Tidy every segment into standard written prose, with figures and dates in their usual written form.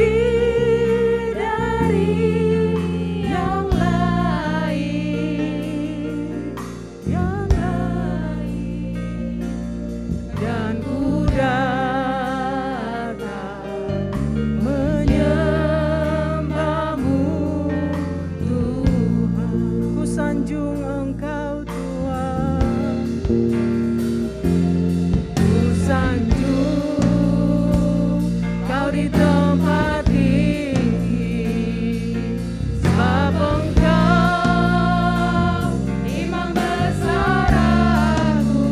lebih dari yang lain, dan ku datang menyembahmu Tuhan. Ku sanjung Engkau Tuhan, ku sanjung Kau di tempat tinggi, sebab Engkau imam besar aku.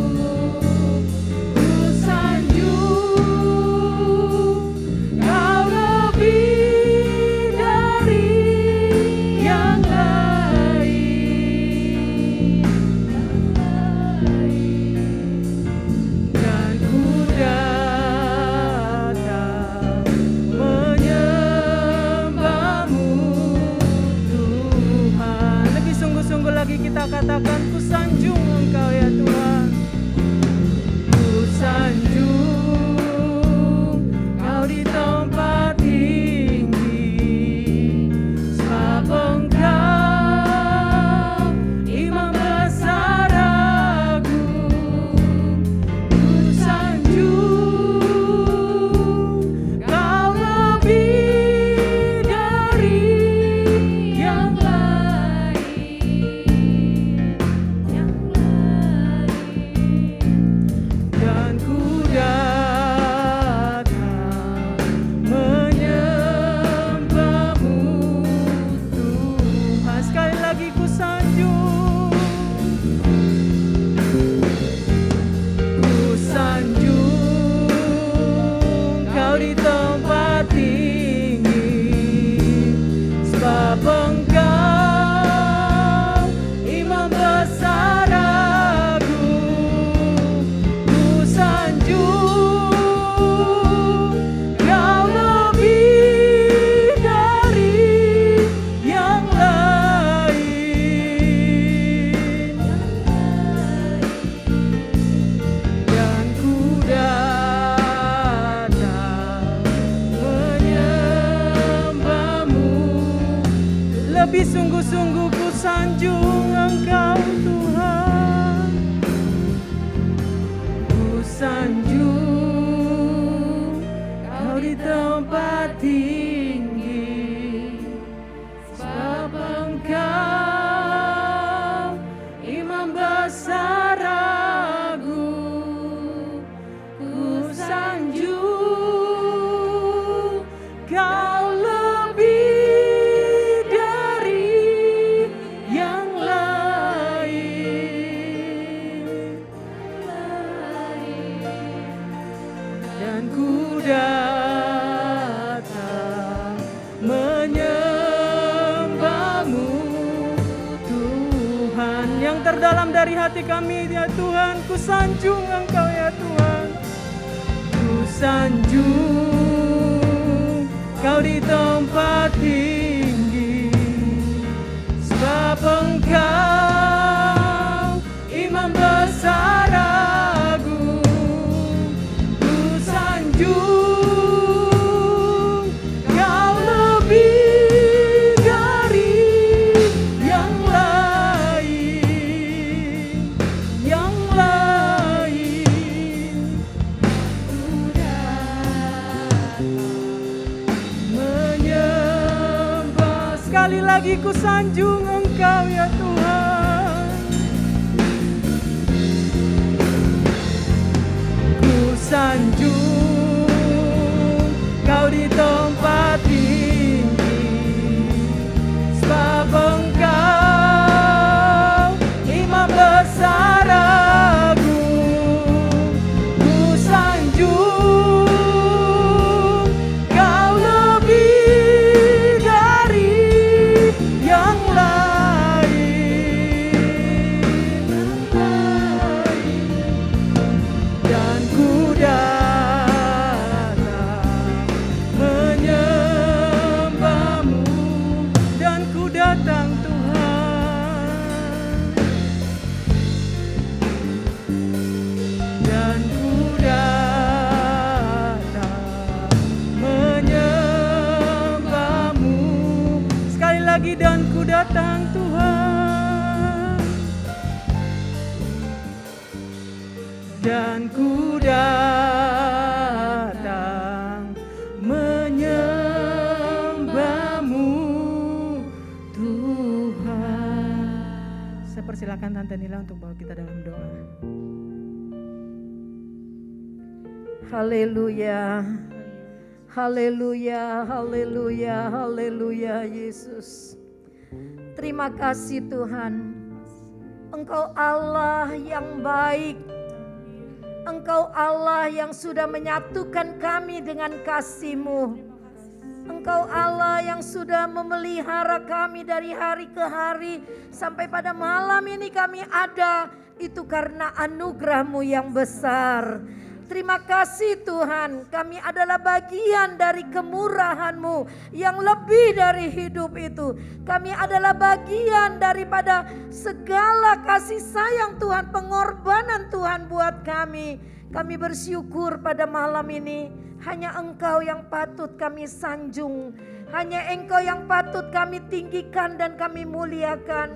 Ku sanjung Kau lebih dari yang lain, dan ku datang menyembahmu Tuhan. Lebih sungguh-sungguh lagi kita katakan, ku sanjung Engkau ya Tuhan. Ku sanjung Kau di tempat tinggi, sebab Engkau imam besar aku. Ku sanjung Kau lebih dari yang lain, dan ku datang menyembahmu Tuhan. Sekali lagi ku sanjung, ku sanjung Kau di tempat tinggi, sebab Engkau imam besar aku. Ku sanjung Kau lebih dari yang lain, dan ku datang menyembahmu. Lebih sungguh-sungguh ku sanjung Engkau Tuhan. Ku sanjung Kau di tempat tinggi, sebab Engkau imam besar aku. Ku sanjung Kau lebih dari yang lain, dan ku datang menyembahmu Tuhan. Yang terdalam dari hati kami ya Tuhan, ku sanjung Engkau ya Tuhan. Ku sanjung Kau di tempat tinggi, sebab Engkau imam besar aku. Ku sanjung Kau lebih dari yang lain, menyembah. Sekali lagi ku sanjung Engkau ya Tuhan. Ku sanjung Kau di tempat tinggi, sebab Engkau imam besar aku. Ku sanjung Kau lebih dari yang lain, dan ku datang menyembahmu datang Tuhan, dan ku datang menyembahmu Tuhan. Saya persilakan Tante Nila untuk bawa kita dalam doa. Haleluya, haleluya, haleluya, haleluya Yesus. Terima kasih Tuhan, Engkau Allah yang baik, Engkau Allah yang sudah menyatukan kami dengan kasih-Mu. Engkau Allah yang sudah memelihara kami dari hari ke hari, sampai pada malam ini kami ada, itu karena anugerah-Mu yang besar. Terima kasih Tuhan, kami adalah bagian dari kemurahan-Mu yang lebih dari hidup itu. Kami adalah bagian daripada segala kasih sayang Tuhan, pengorbanan Tuhan buat kami. Kami bersyukur pada malam ini, hanya Engkau yang patut kami sanjung, hanya Engkau yang patut kami tinggikan dan kami muliakan.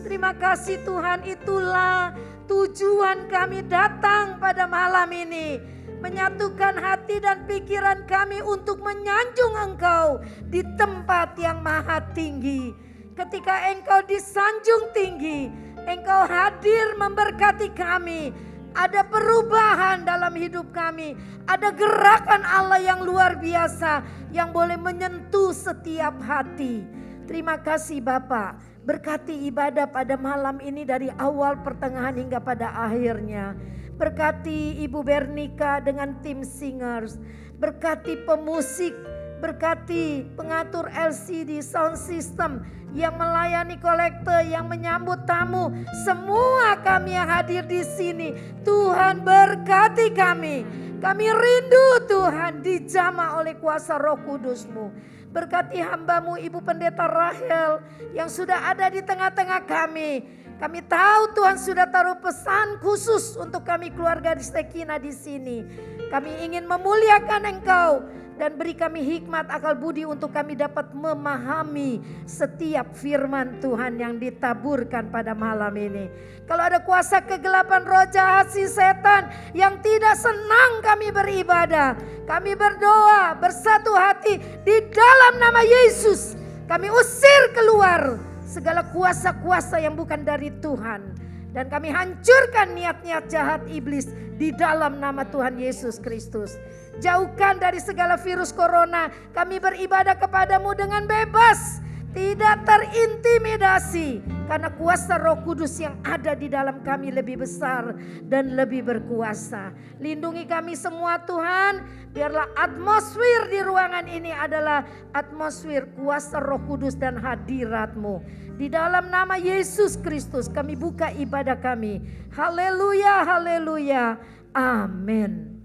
Terima kasih Tuhan, itulah tujuan kami datang pada malam ini, menyatukan hati dan pikiran kami untuk menyanjung Engkau di tempat yang maha tinggi. Ketika Engkau disanjung tinggi, Engkau hadir memberkati kami. Ada perubahan dalam hidup kami, ada gerakan Allah yang luar biasa yang boleh menyentuh setiap hati. Terima kasih Bapa. Berkati ibadah pada malam ini dari awal, pertengahan hingga pada akhirnya. Berkati Ibu Bernika dengan tim singers. Berkati pemusik, berkati pengatur LCD sound system yang melayani kolektor, yang menyambut tamu. Semua kami yang hadir di sini, Tuhan berkati kami. Kami rindu Tuhan dijamah oleh kuasa Roh Kudus-Mu. Berkati hamba-Mu Ibu Pendeta Rahel yang sudah ada di tengah-tengah kami. Kami tahu Tuhan sudah taruh pesan khusus untuk kami keluarga di Sekina di sini. Kami ingin memuliakan Engkau dan beri kami hikmat akal budi untuk kami dapat memahami setiap firman Tuhan yang ditaburkan pada malam ini. Kalau ada kuasa kegelapan, roh jahat, si setan yang tidak senang kami beribadah, kami berdoa bersatu hati di dalam nama Yesus. Kami usir keluar segala kuasa-kuasa yang bukan dari Tuhan. Dan kami hancurkan niat-niat jahat iblis di dalam nama Tuhan Yesus Kristus. Jauhkan dari segala virus corona. Kami beribadah kepadamu dengan bebas, tidak terintimidasi, karena kuasa Roh Kudus yang ada di dalam kami lebih besar dan lebih berkuasa. Lindungi kami semua Tuhan, biarlah atmosfer di ruangan ini adalah atmosfer kuasa Roh Kudus dan hadirat-Mu. Di dalam nama Yesus Kristus kami buka ibadah kami. Haleluya, haleluya, amin.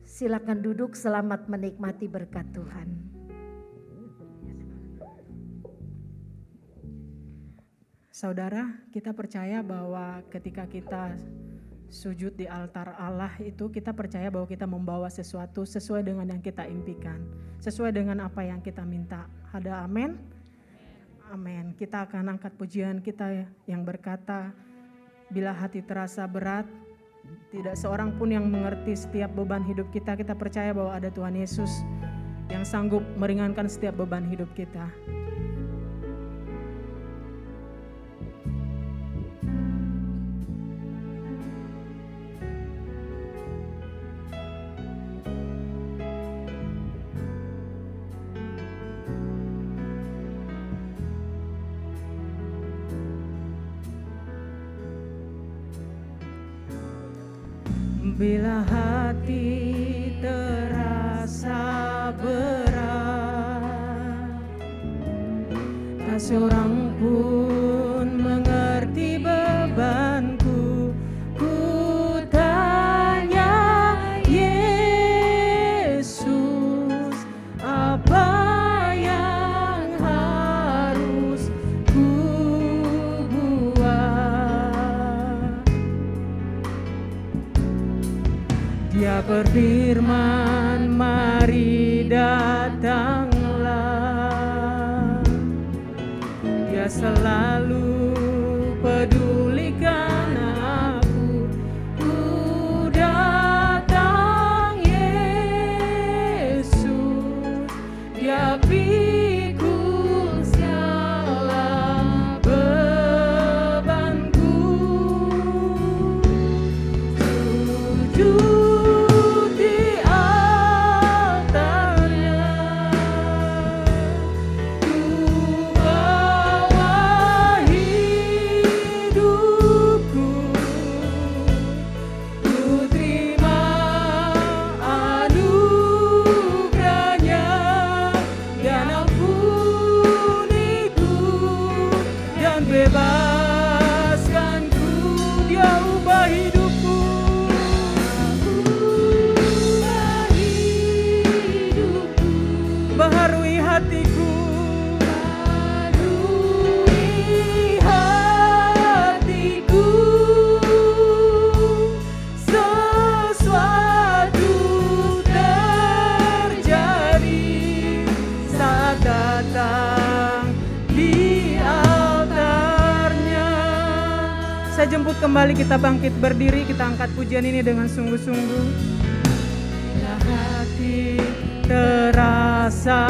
Silakan duduk, selamat menikmati berkat Tuhan. Saudara, kita percaya bahwa ketika kita sujud di altar Allah itu, kita percaya bahwa kita membawa sesuatu sesuai dengan yang kita impikan, sesuai dengan apa yang kita minta. Ada amin? Amin. Kita akan angkat pujian kita yang berkata, bila hati terasa berat, tidak seorang pun yang mengerti setiap beban hidup kita. Kita percaya bahwa ada Tuhan Yesus yang sanggup meringankan setiap beban hidup kita. Bila hati terasa berat, tak seorang pun mengerti bebanku. Ku tanya Yesus, apa yang harus ku buat? Dia berfirman, mari datanglah. Dia Dia selalu pedulikan aku. Ku datang Yesus, Dia pikul segala bebanku. Sujud di altarnya, ku bawa hidupku. Ku terima anugerahnya dan ampuniku dan bebaskanku. Dia ubah hidupku, baharui hatiku, sesuatu terjadi saat datang di altarnya. Saya jemput kembali kita bangkit berdiri, kita angkat pujian ini dengan sungguh-sungguh. Bila hati terasa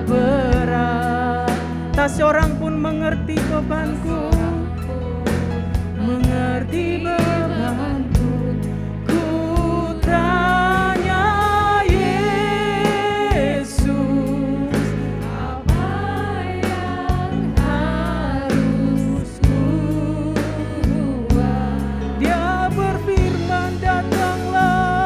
berat, tak seorang pun mengerti bebanku, mengerti bebanku. Ku tanya Yesus, apa yang harus ku buat? Dia berfirman, datanglah.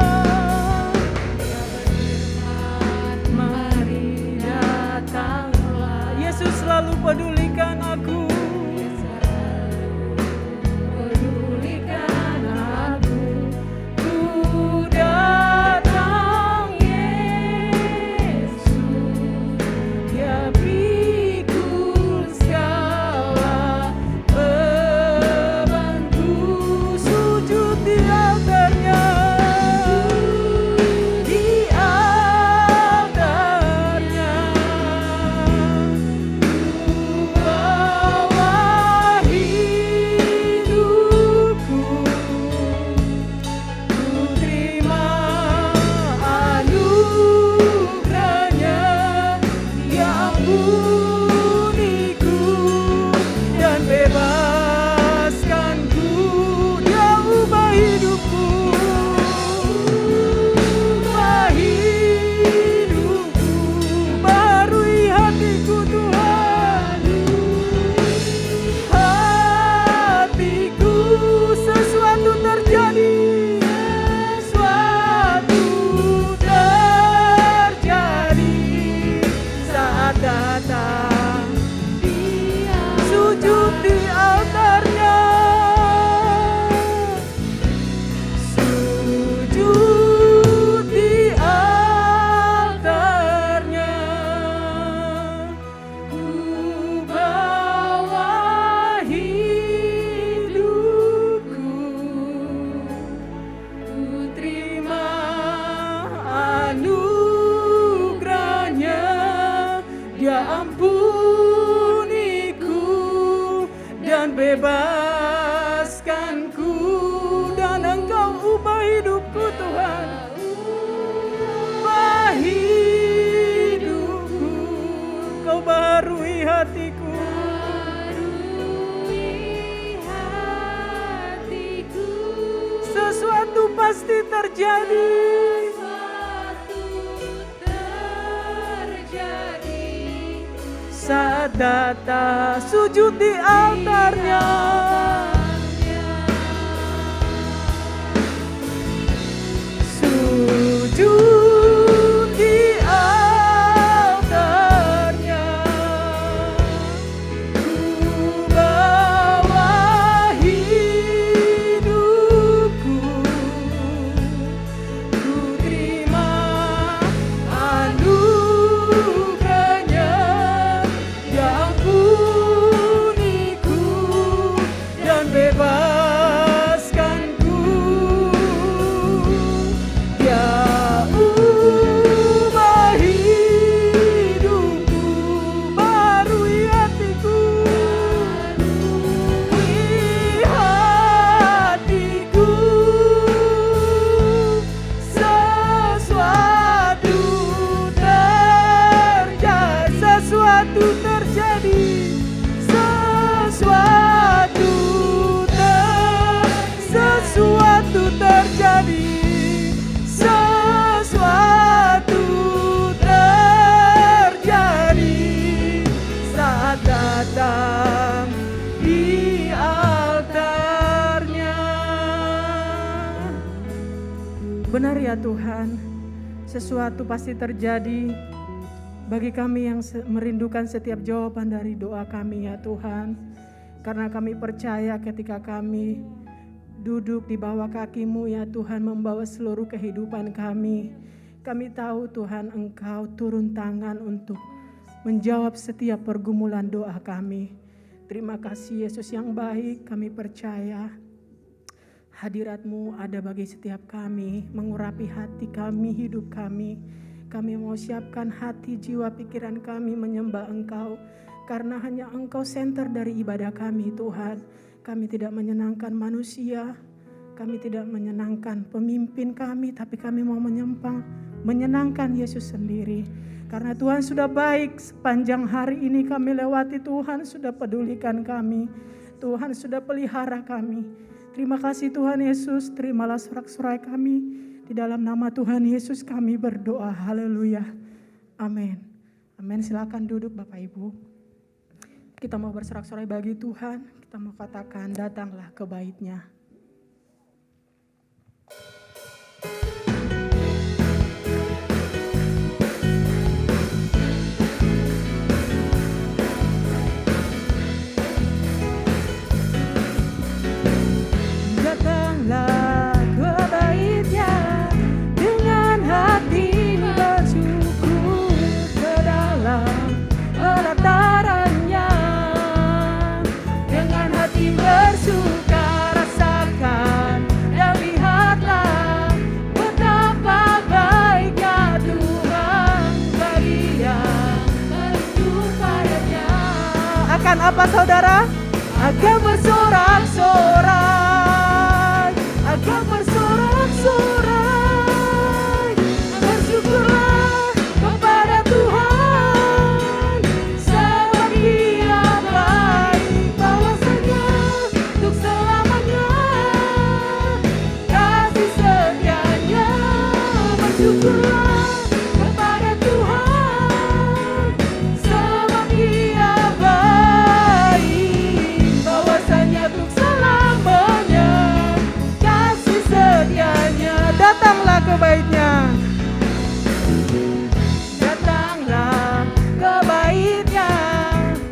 Mari datanglah. Yesus selalu pedulikan aku. Pedulikan aku. Ku datang Yesus, Dia pikul segala bebanku. Sujud di altarnya, di altarnya. Ku bawa hidupku, ku terima anugerahnya. Dia ampuniku dan bebaskanku. Dia ubah hidupku, ubah hidupku, barui hatiku Tuhan. Hatiku, sesuatu terjadi, sesuatu terjadi saat datang. Sujud di altarnya, sujud di altarnya. Ku bawa hidupku, ku terima anugerahnya. Dia ampuniku dan bebaskanku. Dan Engkau ubah hidupku Tuhan, ubah hidupku. Kau baharui hatiku, sesuatu pasti terjadi. Saat datang, sujud di altarnya, sujud di altarnya. Ku bawa hidupku, ku terima anugerahnya. Dia ampuniku dan bebaskanku. Dia sesuatu terjadi, sesuatu terjadi, sesuatu terjadi saat datang di altarnya. Benar ya Tuhan, sesuatu pasti terjadi bagi kami yang merindukan setiap jawaban dari doa kami ya Tuhan. Karena kami percaya ketika kami duduk di bawah kaki-Mu ya Tuhan, membawa seluruh kehidupan kami. Kami tahu Tuhan Engkau turun tangan untuk menjawab setiap pergumulan doa kami. Terima kasih Yesus yang baik, kami percaya hadirat-Mu ada bagi setiap kami, mengurapi hati kami, hidup kami. Kami mau siapkan hati, jiwa, pikiran kami menyembah Engkau. Karena hanya Engkau senter dari ibadah kami Tuhan. Kami tidak menyenangkan manusia, kami tidak menyenangkan pemimpin kami, tapi kami mau menyenangkan Yesus sendiri. Karena Tuhan sudah baik, sepanjang hari ini kami lewati, Tuhan sudah pedulikan kami. Tuhan sudah pelihara kami. Terima kasih Tuhan Yesus, terimalah sorak-sorai kami. Di dalam nama Tuhan Yesus kami berdoa, haleluya, amin. Amin, silakan duduk Bapak Ibu. Kita mau bersorak-sorai bagi Tuhan, kita mau katakan datanglah ke bait-Nya. Datanglah ke bait-Nya dengan hati bersyukur, ke dalam pelataran-Nya dengan hati bersuka rasakan dan lihatlah betapa baiknya Tuhan bagi yang merindu padanya. Akan apa saudara? Akan bersorak-sorai, akan bersorak-sorai. Bersyukurlah kepada Tuhan, sebab Dia baik, bahwasanya untuk selamanya kasih setianya. Bersyukurlah kepada Tuhan, sebab Dia baik, bahwasanya untuk selamanya kasih setianya. Datanglah ke bait-Nya, datanglah ke bait-Nya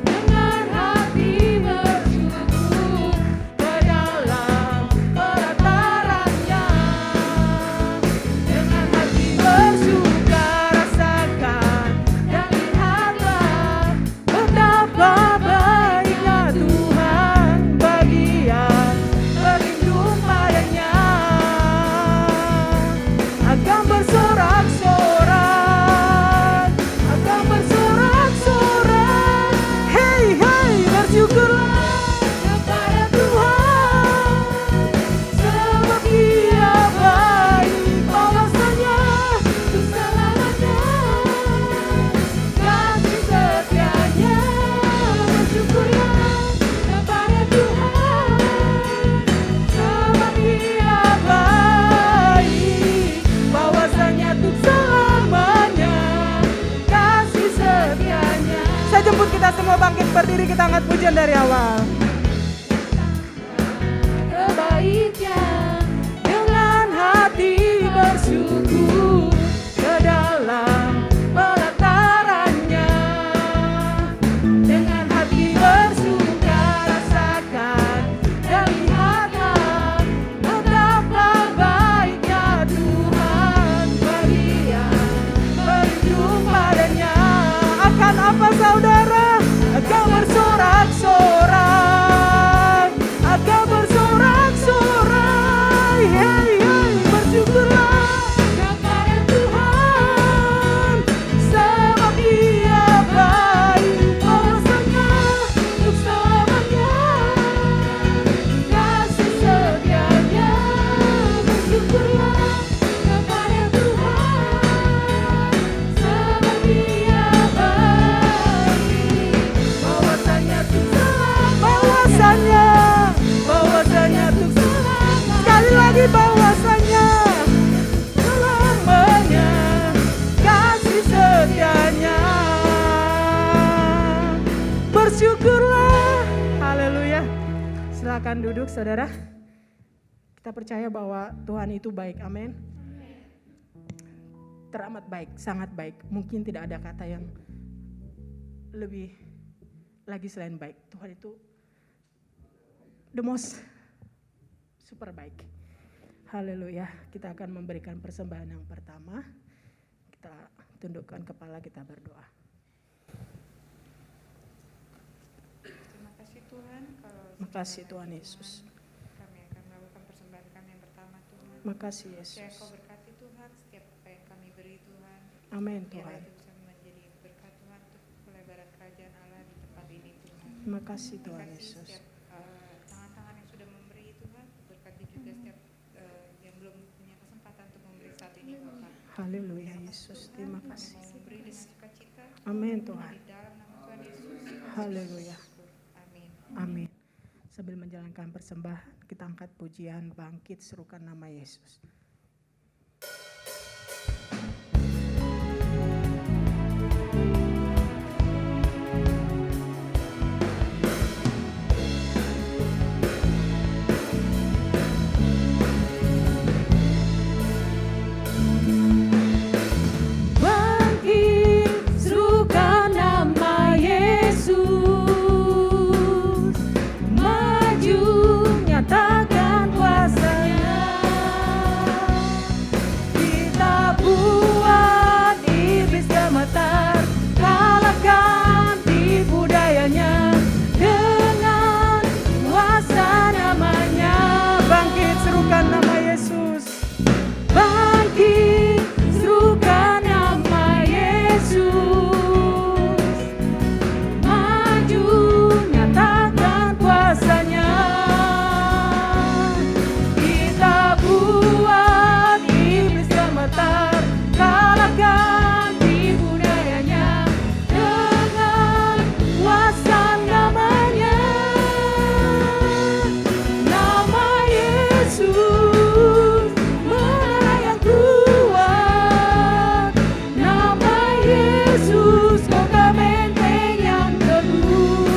dengan hati bersyukur, ke dalam pelataran-Nya dengan hati bersuka rasakan dan lihatlah betapa baiknya Tuhan bagi yang merindu padanya. Akan bersorak-sorai, akan bersorak-sorai. Hei, hei, bersyukurlah kepada Tuhan, sebab Dia baik, bahwasanya untuk selamanya kasih setianya. Bersyukurlah kepada Tuhan, sebab Dia baik, bahwasanya untuk selamanya kasih setianya. Saya jemput kita semua bangkit berdiri, kita angkat pujian dari awal. Ke bait-Nya dengan hati bersyukur, ke dalam pelataran-Nya dengan hati bersuka rasakan dan lihatlah betapa baiknya Tuhan bagi yang merindu padanya. Akan apa saudara? Akan bersorak-sorai, akan bersorak-sorai. Hei, hei, bersyukurlah bersyukurlah. Haleluya. Silakan duduk saudara. Kita percaya bahwa Tuhan itu baik, amin. Teramat baik, sangat baik. Mungkin tidak ada kata yang lebih lagi selain baik. Tuhan itu the most super baik. Haleluya. Kita akan memberikan persembahan yang pertama. Kita tundukkan kepala, kita berdoa. Terima kasih Tuhan. Makasih Tuhan Yesus. Kami akan melakukan persembahan kami yang pertama Tuhan. Makasih Saya Yesus. Kau berkati Tuhan setiap apa yang kami beri Tuhan. Amin Biar Tuhan. itu bisa menjadi berkat Tuhan untuk pelebaran kerajaan Allah di tempat ini Tuhan. Makasih Terima Tuhan kasih Yesus. setiap tangan-tangan yang sudah memberi Tuhan. Berkati juga setiap yang belum punya kesempatan untuk memberi saat ini Bapak. Haleluya Yesus. Terima Kami kasih. mau memberi dengan sukacita. Amin Tuhan. Di dalam nama Tuhan Yesus. Haleluya. Amin. Amin. Sambil menjalankan persembahan, kita angkat pujian, bangkit, serukan nama Yesus. Bangkit, serukan nama Yesus. Maju, nyatakan kuasa-Nya. Kita buat iblis gemetar, kalahkan tipu dayanya dengan kuasa namanya. Bangkit, serukan nama Yesus. Bangkit, serukan nama Yesus. Maju, nyatakan kuasa-Nya. Kita buat iblis gemetar, kalahkan tipu dayanya dengan kuasa namanya. Nama Yesus, menara yang kuat. Nama Yesus, kota benteng yang teguh.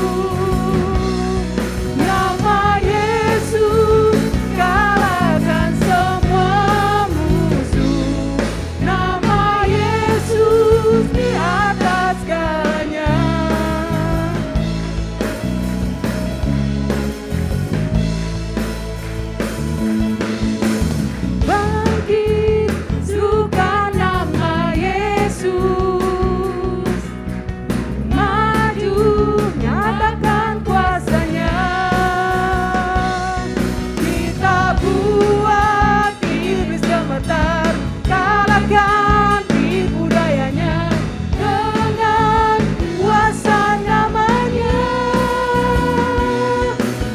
Nama Yesus, kalahkan semua musuh. Nama Yesus di atas segalanya. Bangkit, serukan nama Yesus. Maju, nyatakan kuasa-Nya. Kita buat iblis gemetar, kalahkan tipu dayanya dengan kuasa namanya.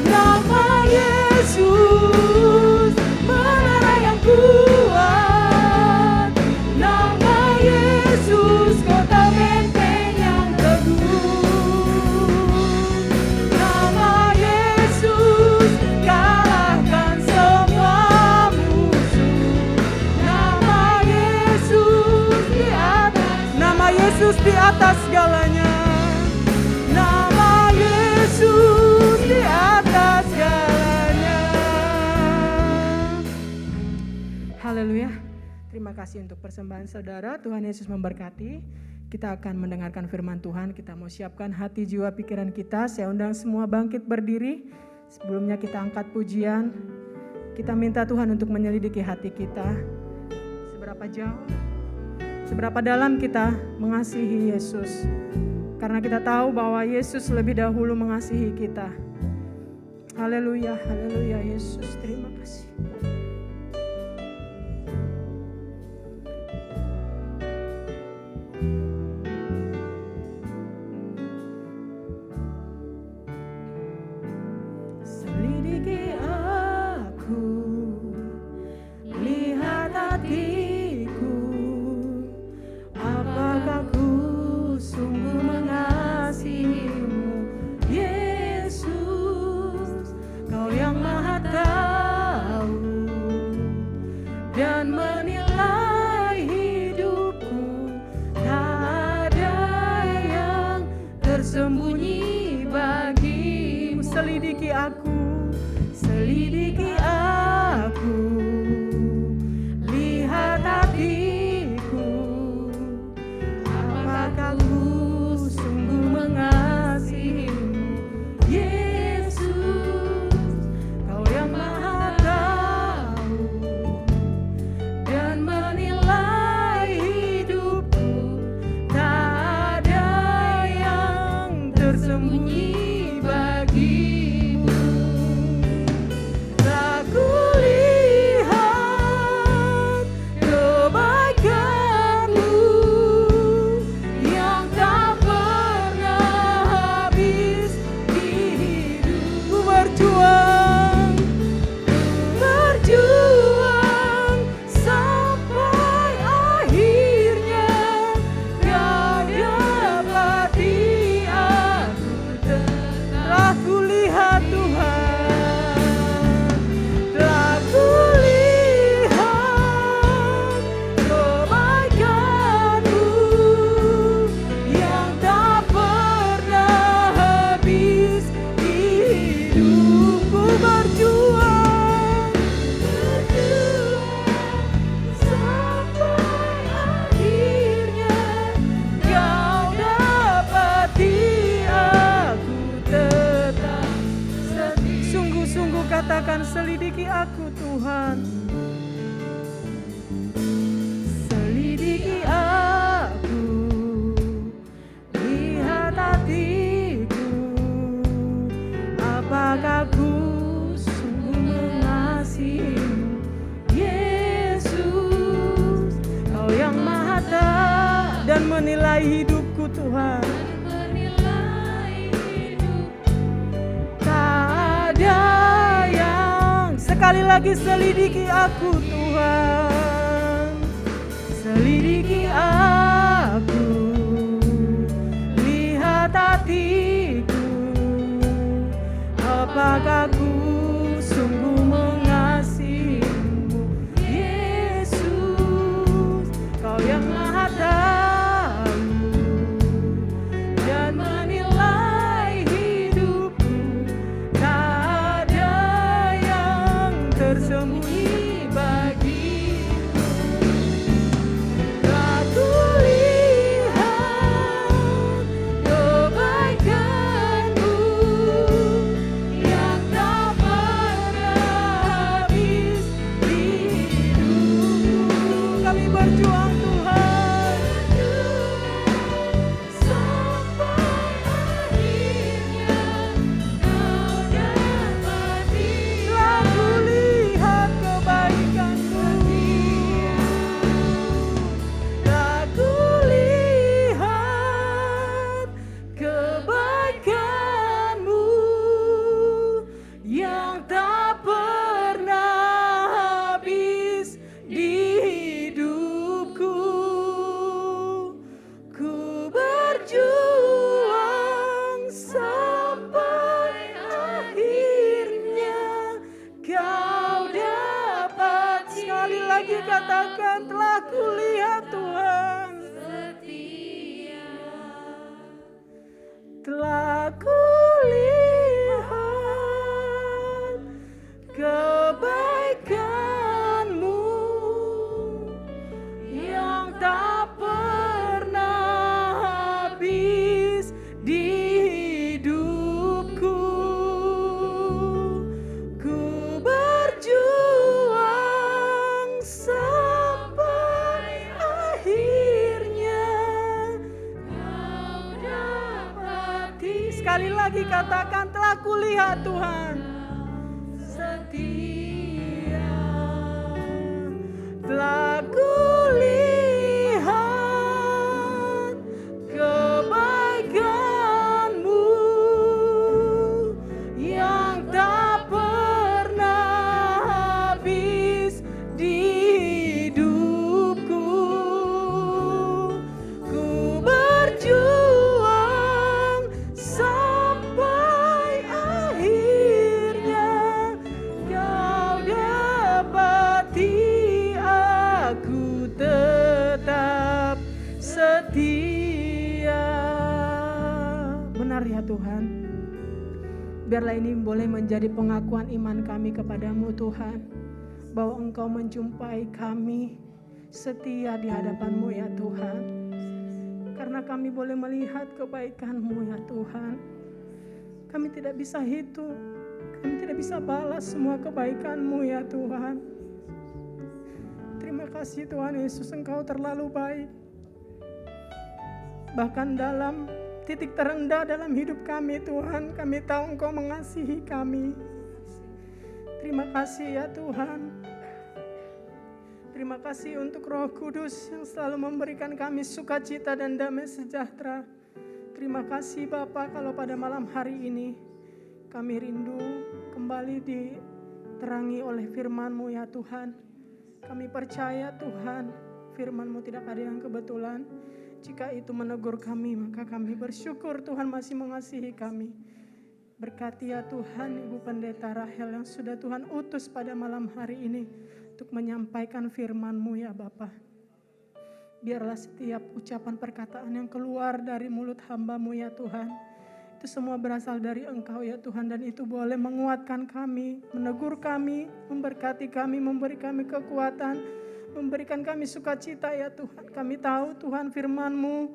Nama Yesus, menara yang kuat. Nama Yesus, kota benteng yang teguh. Nama Yesus, kalahkan semua musuh. Nama Yesus di atas. Nama Yesus di atas segalanya. Nama Yesus di atas segalanya. Haleluya. Terima kasih untuk persembahan saudara. Tuhan Yesus memberkati. Kita akan mendengarkan firman Tuhan. Kita mau siapkan hati, jiwa, pikiran kita. Saya undang semua bangkit berdiri. Sebelumnya kita angkat pujian. Kita minta Tuhan untuk menyelidiki hati kita. Seberapa jauh, seberapa dalam kita mengasihi Yesus. Karena kita tahu bahwa Yesus lebih dahulu mengasihi kita. Haleluya, haleluya Yesus. Terima kasih. Selidiki aku, lihat hatiku, apakah ku sungguh mengasihimu, Yesus, Kau yang Maha Tahu dan menilai hidupku, tak ada yang tersembunyi selidiki aku, lihat hatiku, apakah ku sungguh mengasihimu, Yesus, Kau yang Maha tahu dan menilai hidupku, tak ada yang tersembunyi bagimu. Tak kulihat kebaikanmu yang tak pernah habis di hidupku. Berjuang sampai akhirnya Kau dapati aku. Telah kulihat Tuhan, telah kulihat kebaikanmu yang tak pernah habis di hidupku. Berjuang sampai akhirnya Kau dapati aku tetap setia. Sungguh-sungguh katakan, selidiki aku Tuhan, selidiki aku, lihat hatiku, apakah ku sungguh mengasihimu, Yesus, Kau yang Maha tahu dan menilai hidupku Tuhan. Tak ada yang, sekali lagi, selidiki aku Tuhan, selidiki aku, lihat hatiku, apakah ku sungguh mengasihimu, Yesus, Kau yang Maha tahu dan menilai hidupku, tak ada yang tersembunyi bagimu. Tak kulihat kebaikanmu yang tak pernah habis di hidupku. Kami berjuang Tuhan, sampai akhirnya Kau dapati. Telah kulihat kebaikanmu, telah kulihat kebaikanmu yang tak pernah habis di hidupku. Ku berjuang sampai akhirnya Kau dapat. Sekali lagi katakan, telah kulihat Tuhan, telah kulihat kebaikanmu yang tak pernah habis di hidupku. Ku berjuang sampai akhirnya Kau dapati. Sekali lagi katakan, telah kulihat Tuhan, setia. Telah kulihat kebaikanmu yang tak pernah habis di hidupku. Ku berjuang sampai akhirnya Kau dapati. Aku tetap setia. Benar ya Tuhan, Biarlah ini boleh menjadi pengakuan iman kami kepadamu Tuhan, bahwa Engkau menjumpai kami setia di hadapan-Mu ya Tuhan. Karena kami boleh melihat kebaikan-Mu ya Tuhan. Kami tidak bisa hitung, kami tidak bisa balas semua kebaikan-Mu ya Tuhan. Terima kasih Tuhan Yesus, Engkau terlalu baik. Bahkan dalam titik terendah dalam hidup kami Tuhan, kami tahu Engkau mengasihi kami. Terima kasih ya Tuhan. Terima kasih untuk Roh Kudus yang selalu memberikan kami sukacita dan damai sejahtera. Terima kasih Bapa, kalau pada malam hari ini kami rindu kembali diterangi oleh firman-Mu ya Tuhan. Kami percaya Tuhan, firman-Mu tidak ada yang kebetulan. Jika itu menegur kami, maka kami bersyukur Tuhan masih mengasihi kami. Berkati ya Tuhan Ibu Pendeta Rahel yang sudah Tuhan utus pada malam hari ini untuk menyampaikan firman-Mu ya Bapa. Biarlah setiap ucapan perkataan yang keluar dari mulut hamba-Mu ya Tuhan, itu semua berasal dari Engkau ya Tuhan, dan itu boleh menguatkan kami, menegur kami, memberkati kami, memberi kami kekuatan, memberikan kami sukacita ya Tuhan. Kami tahu Tuhan firman-Mu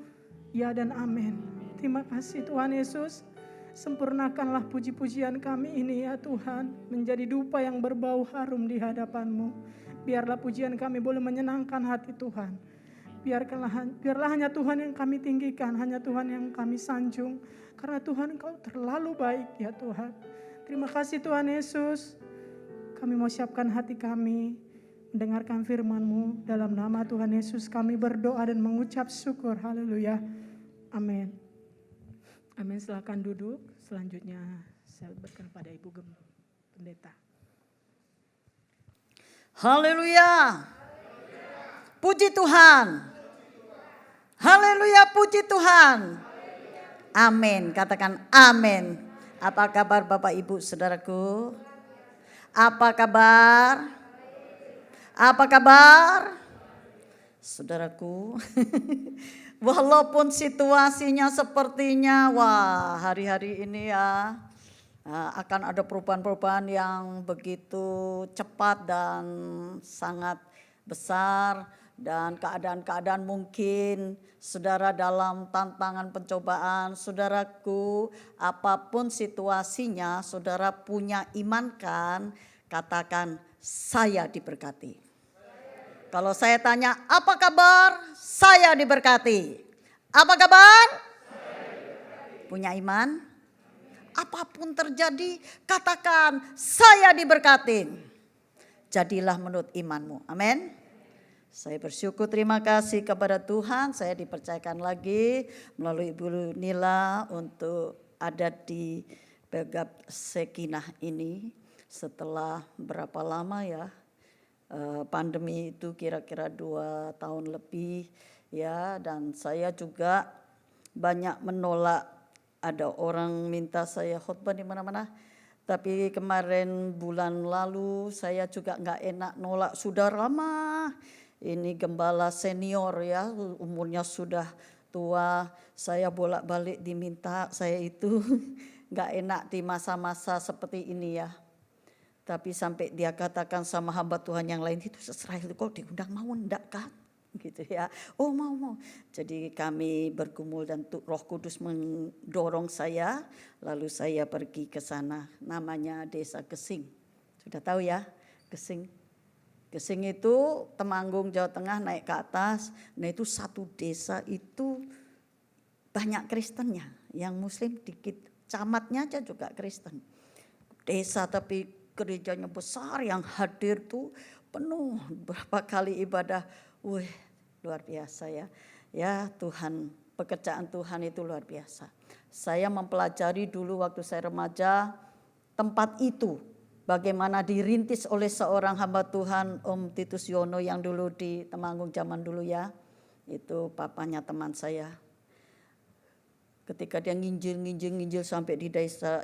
ya dan amin. Terima kasih Tuhan Yesus. Sempurnakanlah puji-pujian kami ini ya Tuhan, menjadi dupa yang berbau harum di hadapan-Mu. Biarlah pujian kami boleh menyenangkan hati Tuhan. Biarlah hanya Tuhan yang kami tinggikan, hanya Tuhan yang kami sanjung. Karena Tuhan Engkau terlalu baik ya Tuhan. Terima kasih Tuhan Yesus. Kami mau siapkan hati kami mendengarkan firman-Mu. Dalam nama Tuhan Yesus kami berdoa dan mengucap syukur. Haleluya. Amin. Amin. Silakan duduk. Selanjutnya saya berikan pada Ibu Pendeta. Haleluya. Puji Tuhan. Haleluya, puji Tuhan. Amin. Katakan amin. Apa kabar Bapak Ibu Saudaraku? Apa kabar? Apa kabar? Saudaraku, walaupun situasinya sepertinya, wah hari-hari ini ya akan ada perubahan-perubahan yang begitu cepat dan sangat besar, dan keadaan-keadaan mungkin saudara dalam tantangan pencobaan. Saudaraku, apapun situasinya, saudara punya iman kan? Katakan, saya diberkati. Kalau saya tanya, apa kabar? Saya diberkati. Apa kabar? Punya iman? Apapun terjadi, katakan, saya diberkati. Jadilah menurut imanmu. Amin. Saya bersyukur, terima kasih kepada Tuhan. Saya dipercayakan lagi melalui Ibu Nila untuk ada di Begab Sekinah ini. Setelah berapa lama ya, pandemi itu kira-kira 2 tahun lebih ya. Dan saya juga banyak menolak, ada orang minta saya khotbah di mana-mana. Tapi kemarin bulan lalu saya juga gak enak nolak, sudah lama. Ini gembala senior ya, umurnya sudah tua. Saya bolak-balik diminta, saya itu gak enak di masa-masa seperti ini ya. Tapi sampai dia katakan sama hamba Tuhan yang lain, itu seserah itu kok diundang mau enggak kan? Gitu ya. Oh mau. Jadi kami bergumul dan Roh Kudus mendorong saya. Lalu saya pergi ke sana, namanya Desa Gesing. Sudah tahu ya, Gesing. Gesing itu Temanggung, Jawa Tengah, naik ke atas. Nah itu satu desa itu banyak Kristennya. Yang Muslim dikit, camatnya aja juga Kristen. Desa tapi gerejanya besar, yang hadir tuh penuh. Berapa kali ibadah, wih luar biasa ya. Ya Tuhan, pekerjaan Tuhan itu luar biasa. Saya mempelajari dulu waktu saya remaja, tempat itu. Bagaimana dirintis oleh seorang hamba Tuhan, Om Titus Yono yang dulu di Temanggung zaman dulu ya. Itu papanya teman saya. Ketika dia nginjil sampai di desa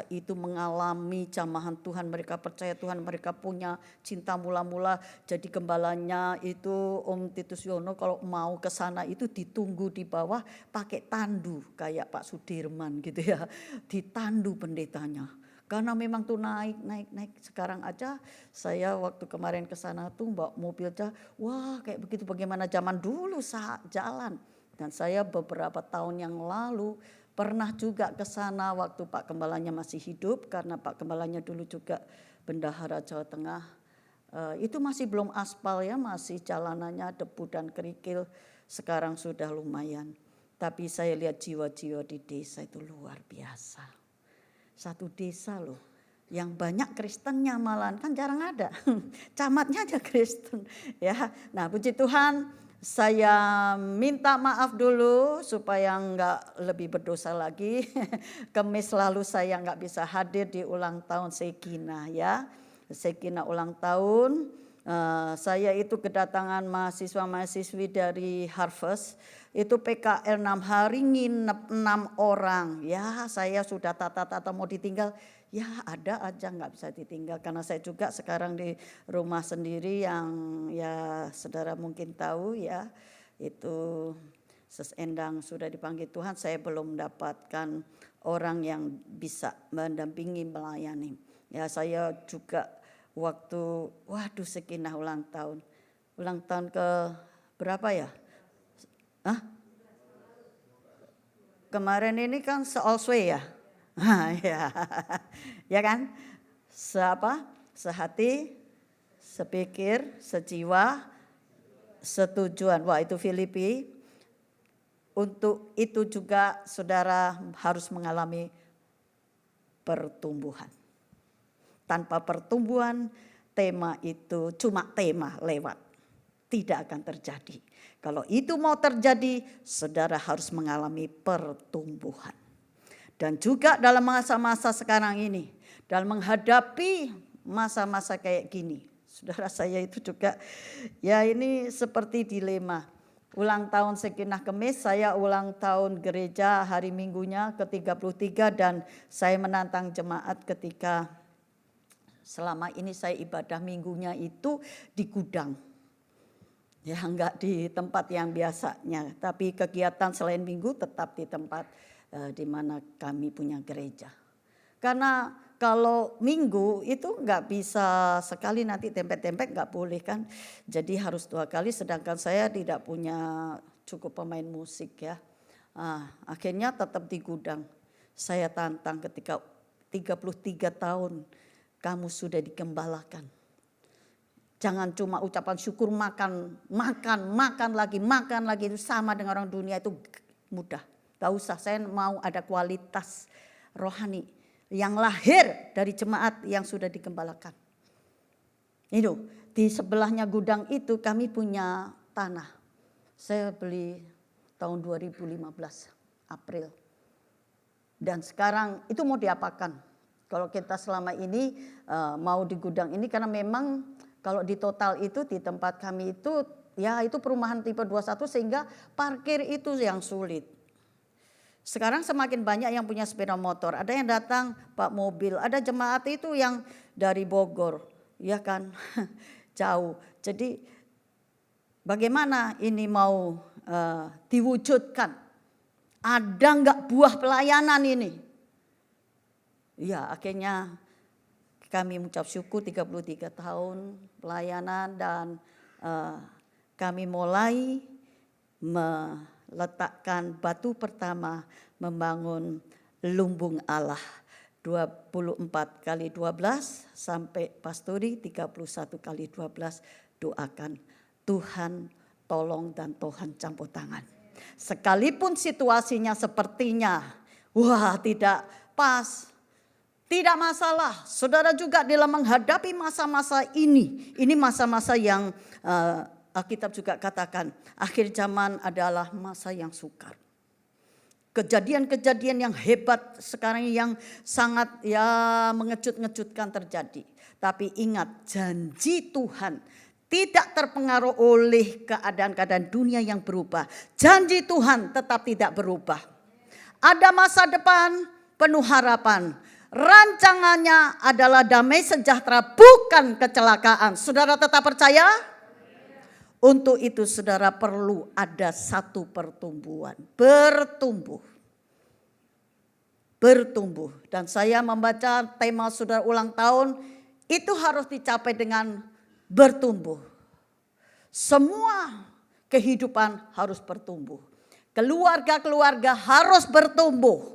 itu mengalami jamahan Tuhan, mereka percaya Tuhan, mereka punya cinta mula-mula. Jadi gembalanya itu Om Titus Yono kalau mau ke sana itu ditunggu di bawah pakai tandu kayak Pak Sudirman gitu ya, ditandu pendetanya. Karena memang tuh naik. Sekarang aja saya waktu kemarin ke sana tuh bawa mobil aja, wah kayak begitu bagaimana zaman dulu saat jalan. Dan saya beberapa tahun yang lalu pernah juga ke sana waktu Pak Gembalanya masih hidup, karena Pak Gembalanya dulu juga bendahara Jawa Tengah. Itu masih belum aspal ya, masih jalanannya debu dan kerikil. Sekarang sudah lumayan. Tapi saya lihat jiwa-jiwa di desa itu luar biasa. Satu desa loh, yang banyak Kristennya malahan, kan jarang ada. Camatnya aja Kristen ya. Nah puji Tuhan, saya minta maaf dulu supaya enggak lebih berdosa lagi. Kemis lalu saya enggak bisa hadir di ulang tahun Sekina ya. Sekina ulang tahun. Saya itu kedatangan mahasiswa-mahasiswi dari Harvest. Itu PKL 6 hari nginep 6 orang. Ya saya sudah tata-tata mau ditinggal. Ya ada aja nggak bisa ditinggal, karena saya juga sekarang di rumah sendiri yang ya saudara mungkin tahu ya, itu Endang sudah dipanggil Tuhan, saya belum mendapatkan orang yang bisa mendampingi melayani. Ya saya juga waktu Sekinah ulang tahun ke berapa ya? Kemarin ini kan se-Allsway ya. Ya kan? Sehati, sepikir, sejiwa, setujuan. Wah itu Filipi. Untuk itu juga saudara harus mengalami pertumbuhan. Tanpa pertumbuhan, tema itu cuma tema lewat. Tidak akan terjadi. Kalau itu mau terjadi, saudara harus mengalami pertumbuhan. Dan juga dalam masa-masa sekarang ini, dalam menghadapi masa-masa kayak gini, saudara saya itu juga ya ini seperti dilema. Ulang tahun Sekinah Kemis, saya ulang tahun gereja hari Minggunya ke-33 dan saya menantang jemaat ketika selama ini saya ibadah Minggunya itu di gudang. Ya enggak di tempat yang biasanya, tapi kegiatan selain Minggu tetap di tempat di mana kami punya gereja. Karena kalau Minggu itu nggak bisa sekali nanti tempek-tempek nggak boleh kan. Jadi harus 2 kali, sedangkan saya tidak punya cukup pemain musik ya. Akhirnya tetap di gudang. Saya tantang ketika 33 tahun kamu sudah dikembalakan. Jangan cuma ucapan syukur, makan lagi itu sama dengan orang dunia itu mudah. Gak usah, saya mau ada kualitas rohani yang lahir dari jemaat yang sudah digembalakan. Itu di sebelahnya gudang itu kami punya tanah. Saya beli tahun 2015 April. Dan sekarang itu mau diapakan? Kalau kita selama ini mau di gudang ini, karena memang kalau di total itu di tempat kami itu ya itu perumahan tipe 21 sehingga parkir itu yang sulit. Sekarang semakin banyak yang punya sepeda motor, ada yang datang Pak mobil, ada jemaat itu yang dari Bogor, ya kan, jauh. Jadi bagaimana ini mau diwujudkan? Ada enggak buah pelayanan ini? Ya akhirnya kami mengucap syukur 33 tahun pelayanan dan kami mulai meletakkan batu pertama membangun lumbung Allah 24 kali 12 sampai pastori 31 kali 12 doakan Tuhan tolong dan Tuhan campur tangan. Sekalipun situasinya sepertinya wah tidak pas, tidak masalah. Saudara juga dalam menghadapi masa-masa ini masa-masa yang Alkitab juga katakan akhir zaman adalah masa yang sukar. Kejadian-kejadian yang hebat sekarang yang sangat mengejut-ngejutkan terjadi. Tapi ingat janji Tuhan tidak terpengaruh oleh keadaan-keadaan dunia yang berubah. Janji Tuhan tetap tidak berubah. ada masa depan penuh harapan. Rancangannya adalah damai sejahtera, bukan kecelakaan. Saudara tetap percaya? Untuk itu saudara perlu ada satu pertumbuhan. Bertumbuh. Dan saya membaca tema saudara ulang tahun, itu harus dicapai dengan bertumbuh. Semua kehidupan harus bertumbuh. Keluarga-keluarga harus bertumbuh.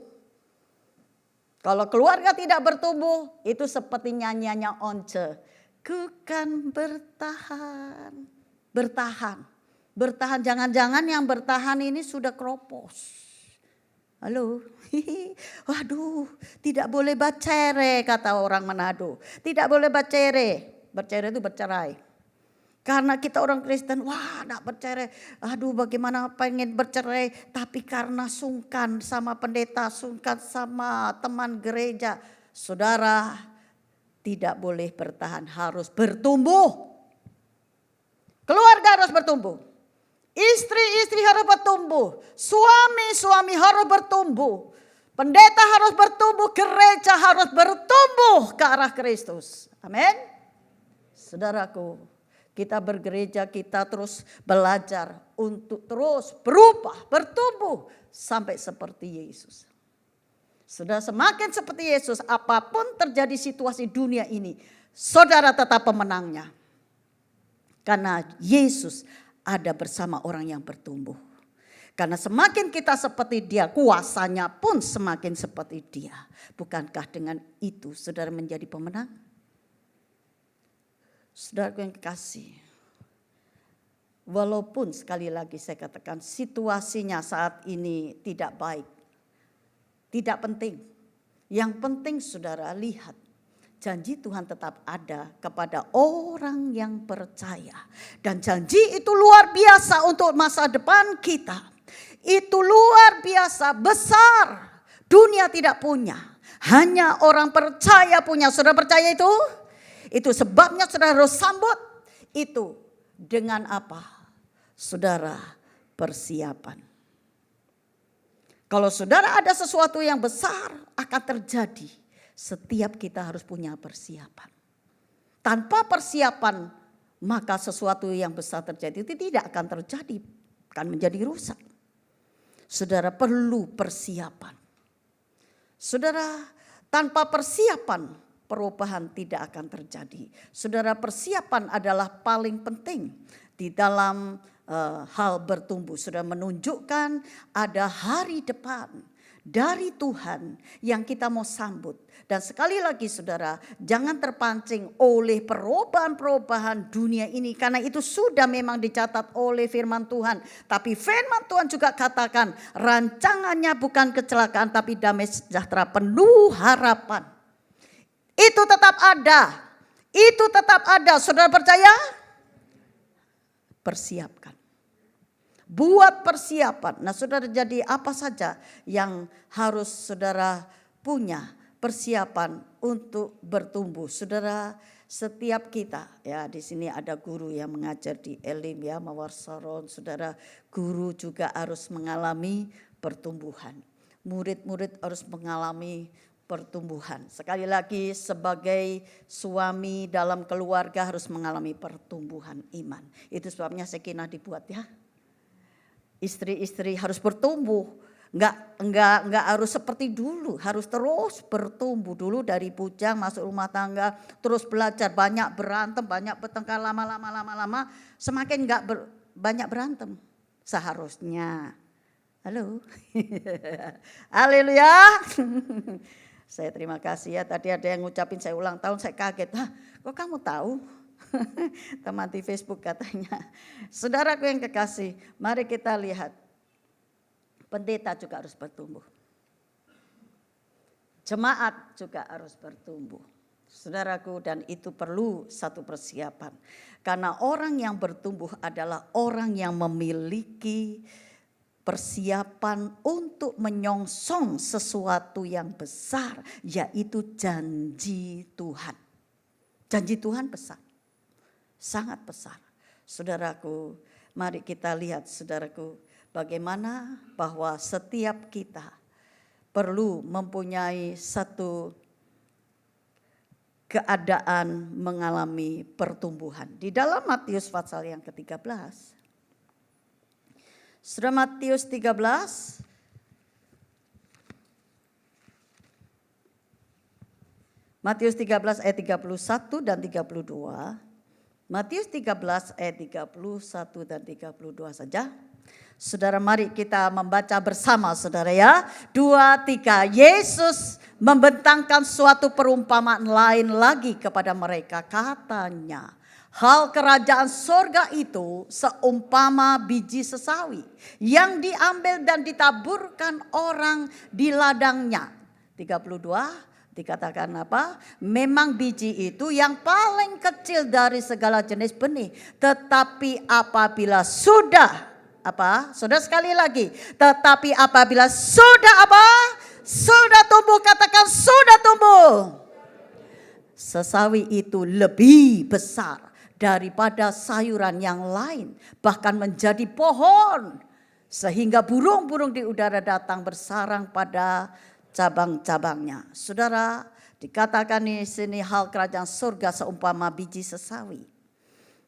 Kalau keluarga tidak bertumbuh, itu seperti nyanyiannya Once. Ku kan bertahan. Bertahan, jangan-jangan yang bertahan ini sudah keropos. Halo, waduh, tidak boleh bacere kata orang Manado. Tidak boleh bacere. Bercerai itu bercerai. Karena kita orang Kristen, wah nak bercerai. Aduh bagaimana pengen bercerai. Tapi karena sungkan sama pendeta, sungkan sama teman gereja. Saudara tidak boleh bertahan, harus bertumbuh. Keluarga harus bertumbuh. Istri-istri harus bertumbuh. Suami-suami harus bertumbuh. Pendeta harus bertumbuh. Gereja harus bertumbuh ke arah Kristus. Amin. Saudaraku, kita bergereja, kita terus belajar untuk terus berubah, bertumbuh sampai seperti Yesus. Sudah semakin seperti Yesus, apapun terjadi situasi dunia ini, saudara tetap pemenangnya. Karena Yesus ada bersama orang yang bertumbuh. Karena semakin kita seperti dia, kuasanya pun semakin seperti dia. Bukankah dengan itu saudara menjadi pemenang? Saudaraku yang kekasih, walaupun sekali lagi saya katakan situasinya saat ini tidak baik, tidak penting. Yang penting saudara lihat, janji Tuhan tetap ada kepada orang yang percaya. Dan janji itu luar biasa untuk masa depan kita. Itu luar biasa, besar. Dunia tidak punya, hanya orang percaya punya. Saudara percaya itu? Itu sebabnya saudara harus sambut itu dengan apa? Saudara persiapan. Kalau saudara ada sesuatu yang besar akan terjadi, setiap kita harus punya persiapan. Tanpa persiapan maka sesuatu yang besar terjadi itu tidak akan terjadi, akan menjadi rusak. Saudara perlu persiapan. Saudara tanpa persiapan perubahan tidak akan terjadi. Saudara persiapan adalah paling penting di dalam hal bertumbuh. Saudara menunjukkan ada hari depan dari Tuhan yang kita mau sambut. Dan sekali lagi saudara, jangan terpancing oleh perubahan-perubahan dunia ini. Karena itu sudah memang dicatat oleh firman Tuhan. Tapi firman Tuhan juga katakan rancangannya bukan kecelakaan tapi damai sejahtera penuh harapan. Itu tetap ada. Itu tetap ada. Saudara percaya? Persiapkan. Buat persiapan. Nah saudara, jadi apa saja yang harus saudara punya persiapan untuk bertumbuh. Saudara, setiap kita, ya di sini ada guru yang mengajar di Elim ya, Mawar Saron. Saudara, guru juga harus mengalami pertumbuhan. Murid-murid harus mengalami pertumbuhan. Sekali lagi sebagai suami dalam keluarga harus mengalami pertumbuhan iman. Itu sebabnya Sekinah dibuat ya. Istri-istri harus bertumbuh. Enggak harus seperti dulu, harus terus bertumbuh dulu dari bujang masuk rumah tangga, terus belajar, banyak berantem, banyak bertengkar, lama-lama semakin banyak berantem seharusnya. Halo. Haleluya. Saya terima kasih ya, tadi ada yang ngucapin saya ulang tahun, saya kaget. Hah, kok kamu tahu? Teman di Facebook katanya. Saudaraku yang kekasih, mari kita lihat. Pendeta juga harus bertumbuh. Jemaat juga harus bertumbuh. Saudaraku, dan itu perlu satu persiapan. Karena orang yang bertumbuh adalah orang yang memiliki persiapan untuk menyongsong sesuatu yang besar, yaitu janji Tuhan. Janji Tuhan besar, sangat besar. Saudaraku, mari kita lihat saudaraku, bagaimana bahwa setiap kita perlu mempunyai satu keadaan mengalami pertumbuhan. Di dalam Matius pasal yang ke-13. Saudara, Matius 13. Matius 13 ayat 31 dan 32. Matius 13 ayat 31 dan 32 saja. Saudara, mari kita membaca bersama saudara ya. 2, 3. Yesus membentangkan suatu perumpamaan lain lagi kepada mereka. Katanya, hal kerajaan sorga itu seumpama biji sesawi yang diambil dan ditaburkan orang di ladangnya. 32. Dikatakan apa? Memang biji itu yang paling kecil dari segala jenis benih. Tetapi apabila sudah apa? Sudah sekali lagi. Tetapi apabila sudah apa? Sudah tumbuh, katakan sudah tumbuh. Sesawi itu lebih besar daripada sayuran yang lain. Bahkan menjadi pohon. Sehingga burung-burung di udara datang bersarang pada cabang-cabangnya. Saudara, dikatakan di sini hal kerajaan surga seumpama biji sesawi.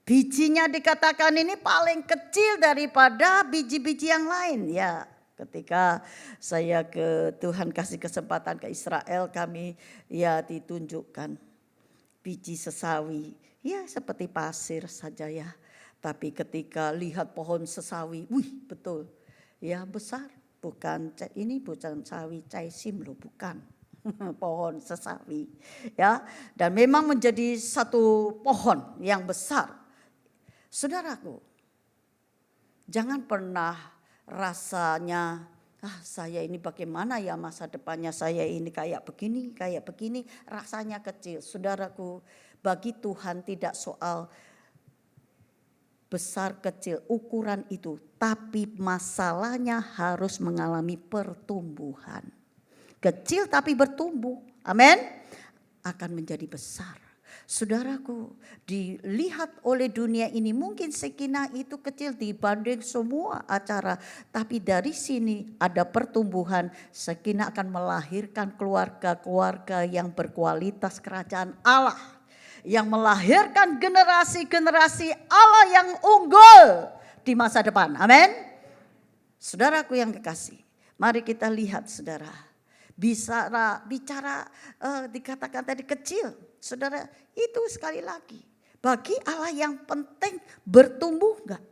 Bijinya dikatakan ini paling kecil daripada biji-biji yang lain. Ya, ketika saya ke Tuhan kasih kesempatan ke Israel, kami ya ditunjukkan biji sesawi. Ya seperti pasir saja ya. Tapi ketika lihat pohon sesawi, wih betul ya besar. Bukan ini bukan sawi caisim loh, bukan. Pohon sesawi ya, dan memang menjadi satu pohon yang besar. Saudaraku, jangan pernah rasanya saya ini bagaimana ya masa depannya, saya ini kayak begini, rasanya kecil. Saudaraku, bagi Tuhan tidak soal besar kecil ukuran itu, tapi masalahnya harus mengalami pertumbuhan. Kecil tapi bertumbuh, amin, akan menjadi besar. Saudaraku, dilihat oleh dunia ini mungkin Shekinah itu kecil dibanding semua acara, tapi dari sini ada pertumbuhan. Shekinah akan melahirkan keluarga-keluarga yang berkualitas kerajaan Allah, yang melahirkan generasi-generasi Allah yang unggul di masa depan. Amin. Saudaraku yang kekasih, mari kita lihat saudara. Bicara dikatakan tadi kecil. Saudara, itu sekali lagi. Bagi Allah yang penting bertumbuh enggak?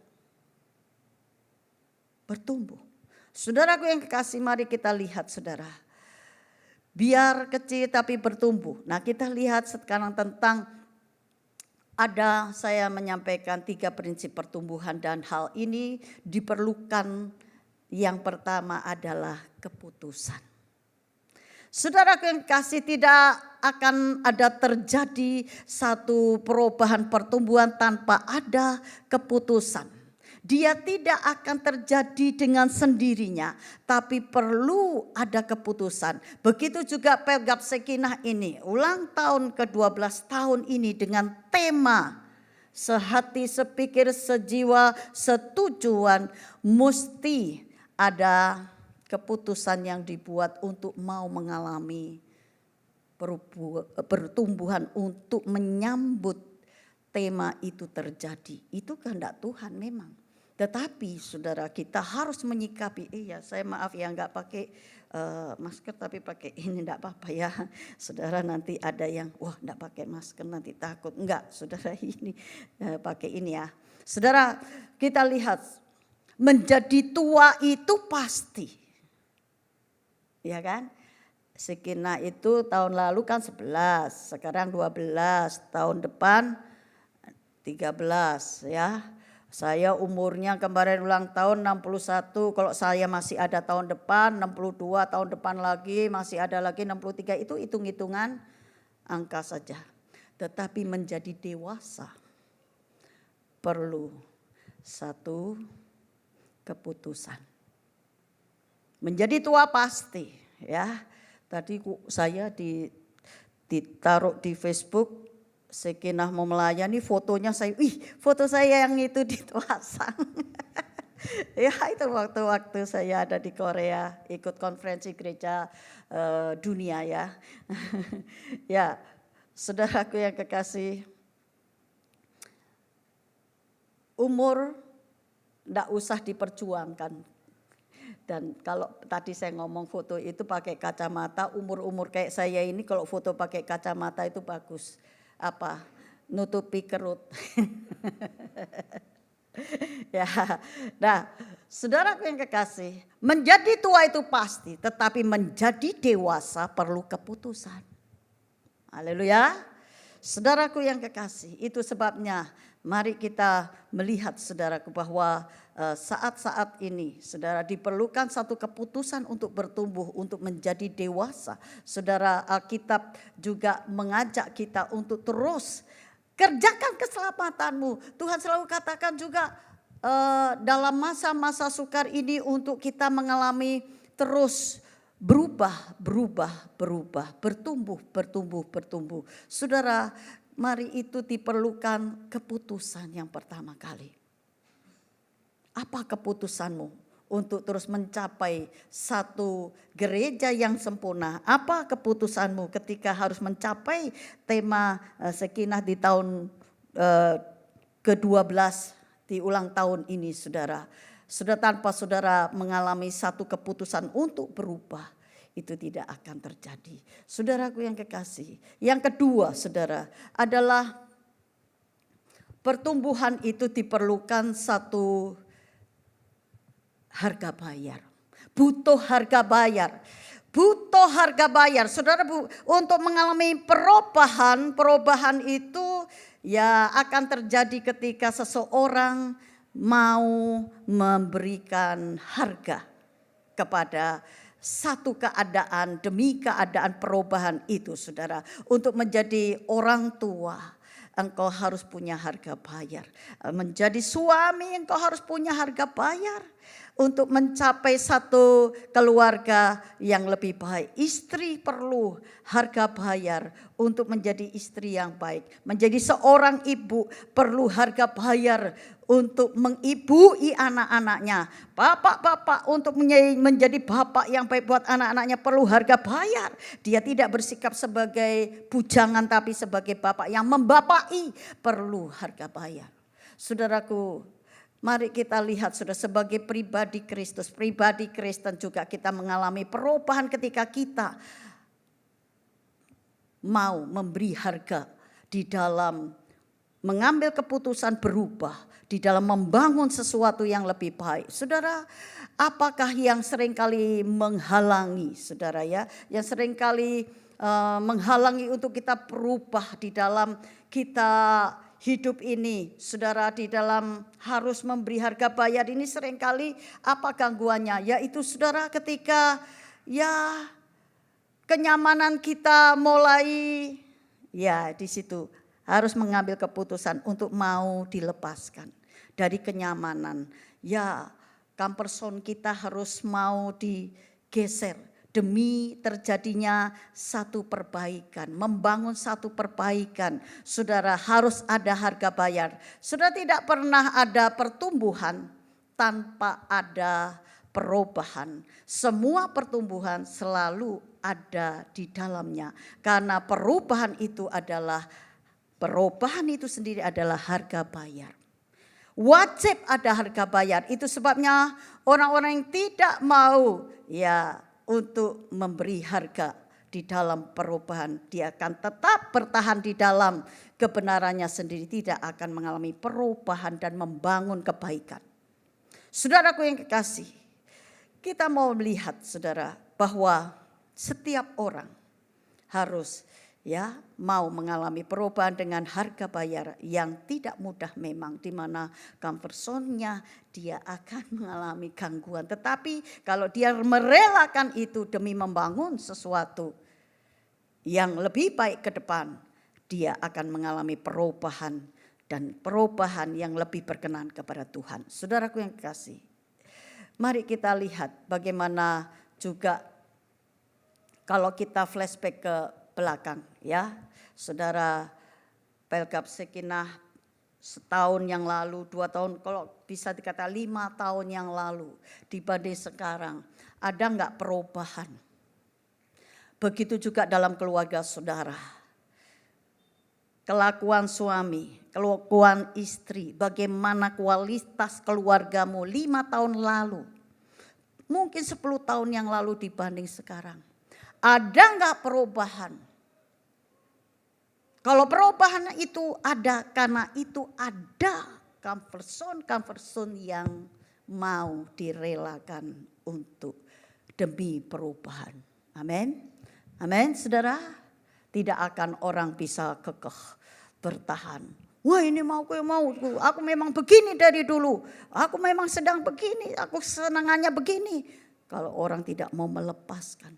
Bertumbuh. Saudaraku yang kekasih, mari kita lihat saudara. Biar kecil tapi bertumbuh. Nah, kita lihat sekarang tentang saya menyampaikan 3 prinsip pertumbuhan, dan hal ini diperlukan. Yang pertama adalah keputusan. Saudaraku yang kasih, tidak akan ada terjadi satu perubahan pertumbuhan tanpa ada keputusan. Dia tidak akan terjadi dengan sendirinya, tapi perlu ada keputusan. Begitu juga Pegap Shekinah ini, ulang tahun ke-12 tahun ini dengan tema sehati, sepikir, sejiwa, setujuan. Mesti ada keputusan yang dibuat untuk mau mengalami pertumbuhan, untuk menyambut tema itu terjadi. Itu kehendak Tuhan memang. Tetapi saudara, kita harus menyikapi, saya maaf ya nggak pakai masker tapi pakai ini enggak apa-apa ya. Saudara, nanti ada yang enggak pakai masker nanti takut. Enggak, saudara, ini pakai ini ya. Saudara, kita lihat menjadi tua itu pasti. Ya kan? Shekinah itu tahun lalu kan 11, sekarang 12, tahun depan 13 ya. Saya umurnya kemarin ulang tahun 61, kalau saya masih ada tahun depan 62, tahun depan lagi masih ada lagi 63, itu hitung-hitungan angka saja. Tetapi menjadi dewasa perlu satu keputusan. Menjadi tua pasti ya. Tadi saya ditaruh di Facebook, Shekinah mau melayani, fotonya saya, foto saya yang itu dipasang. Ya itu waktu-waktu saya ada di Korea ikut konferensi gereja dunia ya. Ya, saudaraku yang kekasih, umur enggak usah diperjuangkan. Dan kalau tadi saya ngomong foto itu pakai kacamata, umur-umur kayak saya ini kalau foto pakai kacamata itu bagus. Apa? Nutupi kerut. Ya, nah, saudaraku yang kekasih, menjadi tua itu pasti, tetapi menjadi dewasa perlu keputusan. Haleluya. Saudaraku yang kekasih, itu sebabnya mari kita melihat saudaraku bahwa saat-saat ini saudara diperlukan satu keputusan untuk bertumbuh, untuk menjadi dewasa. Saudara, Alkitab juga mengajak kita untuk terus kerjakan keselamatanmu. Tuhan selalu katakan juga dalam masa-masa sukar ini untuk kita mengalami terus berubah, bertumbuh. Saudara, mari itu diperlukan keputusan yang pertama kali. Apa keputusanmu? Untuk terus mencapai satu gereja yang sempurna. Apa keputusanmu ketika harus mencapai tema Sekinah di tahun ke-12 di ulang tahun ini saudara. Sudah tanpa saudara mengalami satu keputusan untuk berubah, itu tidak akan terjadi. Saudaraku yang kekasih, yang kedua saudara adalah pertumbuhan itu diperlukan satu harga bayar. Butuh harga bayar. Butuh harga bayar. Saudara, untuk mengalami perubahan itu ya akan terjadi ketika seseorang mau memberikan harga kepada satu keadaan demi keadaan perubahan itu saudara. Untuk menjadi orang tua, engkau harus punya harga bayar. Menjadi suami, engkau harus punya harga bayar. Untuk mencapai satu keluarga yang lebih baik, istri perlu harga bayar untuk menjadi istri yang baik. Menjadi seorang ibu perlu harga bayar untuk mengibui anak-anaknya. Bapak-bapak untuk menjadi bapak yang baik buat anak-anaknya perlu harga bayar. Dia tidak bersikap sebagai bujangan tapi sebagai bapak yang membapai, perlu harga bayar. Saudaraku, mari kita lihat sudah sebagai pribadi Kristus, pribadi Kristen juga kita mengalami perubahan ketika kita mau memberi harga di dalam mengambil keputusan berubah, di dalam membangun sesuatu yang lebih baik. Saudara, apakah yang seringkali menghalangi saudara ya, yang seringkali menghalangi untuk kita berubah di dalam kita hidup ini, saudara, di dalam harus memberi harga bayar ini seringkali apa gangguannya? Yaitu saudara ketika ya kenyamanan kita mulai ya di situ harus mengambil keputusan untuk mau dilepaskan dari kenyamanan. Ya, comfort zone kita harus mau digeser demi terjadinya satu perbaikan, membangun satu perbaikan. Saudara, harus ada harga bayar. Saudara, tidak pernah ada pertumbuhan tanpa ada perubahan. Semua pertumbuhan selalu ada di dalamnya. Karena perubahan itu sendiri adalah harga bayar. Wajib ada harga bayar. Itu sebabnya orang-orang yang tidak mau ya untuk memberi harga di dalam perubahan, dia akan tetap bertahan di dalam kebenarannya sendiri, tidak akan mengalami perubahan dan membangun kebaikan. Saudaraku yang kekasih, kita mau melihat saudara bahwa setiap orang harus ya mau mengalami perubahan dengan harga bayar yang tidak mudah memang, di mana comfort zone-nya dia akan mengalami gangguan. Tetapi kalau dia merelakan itu demi membangun sesuatu yang lebih baik ke depan, dia akan mengalami perubahan dan perubahan yang lebih berkenan kepada Tuhan. Saudaraku yang kekasih, mari kita lihat bagaimana juga kalau kita flashback ke belakang ya, saudara, Pelgab Sekinah setahun yang lalu, 2 tahun, kalau bisa dikata 5 tahun yang lalu dibanding sekarang, ada enggak perubahan? Begitu juga dalam keluarga saudara. Kelakuan suami, kelakuan istri, bagaimana kualitas keluargamu 5 tahun lalu, mungkin 10 tahun yang lalu dibanding sekarang. Ada enggak perubahan? Kalau perubahan itu ada, karena itu ada comfort zone yang mau direlakan untuk demi perubahan. Amin. Amin, saudara. Tidak akan orang bisa kekeh bertahan. Wah, ini aku memang begini dari dulu. Aku memang sedang begini, aku senangannya begini. Kalau orang tidak mau melepaskan,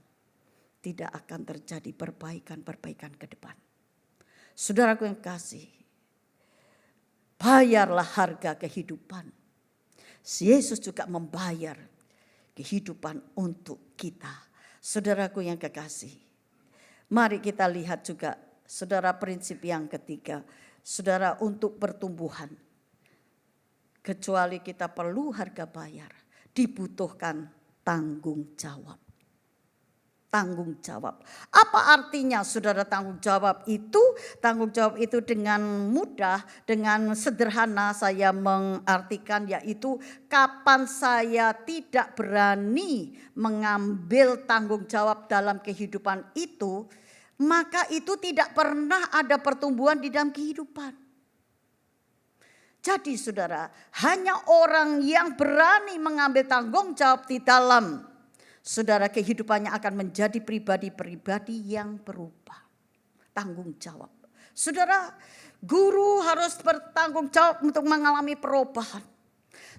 tidak akan terjadi perbaikan ke depan. Saudaraku yang kasih, bayarlah harga kehidupan. Yesus juga membayar kehidupan untuk kita. Saudaraku yang kekasih, mari kita lihat juga saudara prinsip yang ketiga. Saudara, untuk pertumbuhan, kecuali kita perlu harga bayar, dibutuhkan tanggung jawab. Tanggung jawab. Apa artinya saudara tanggung jawab itu? Tanggung jawab itu dengan mudah, dengan sederhana saya mengartikan, yaitu kapan saya tidak berani mengambil tanggung jawab dalam kehidupan itu, maka itu tidak pernah ada pertumbuhan di dalam kehidupan. Jadi saudara, hanya orang yang berani mengambil tanggung jawab di dalam saudara kehidupannya akan menjadi pribadi-pribadi yang berubah. Tanggung jawab. Saudara, guru harus bertanggung jawab untuk mengalami perubahan.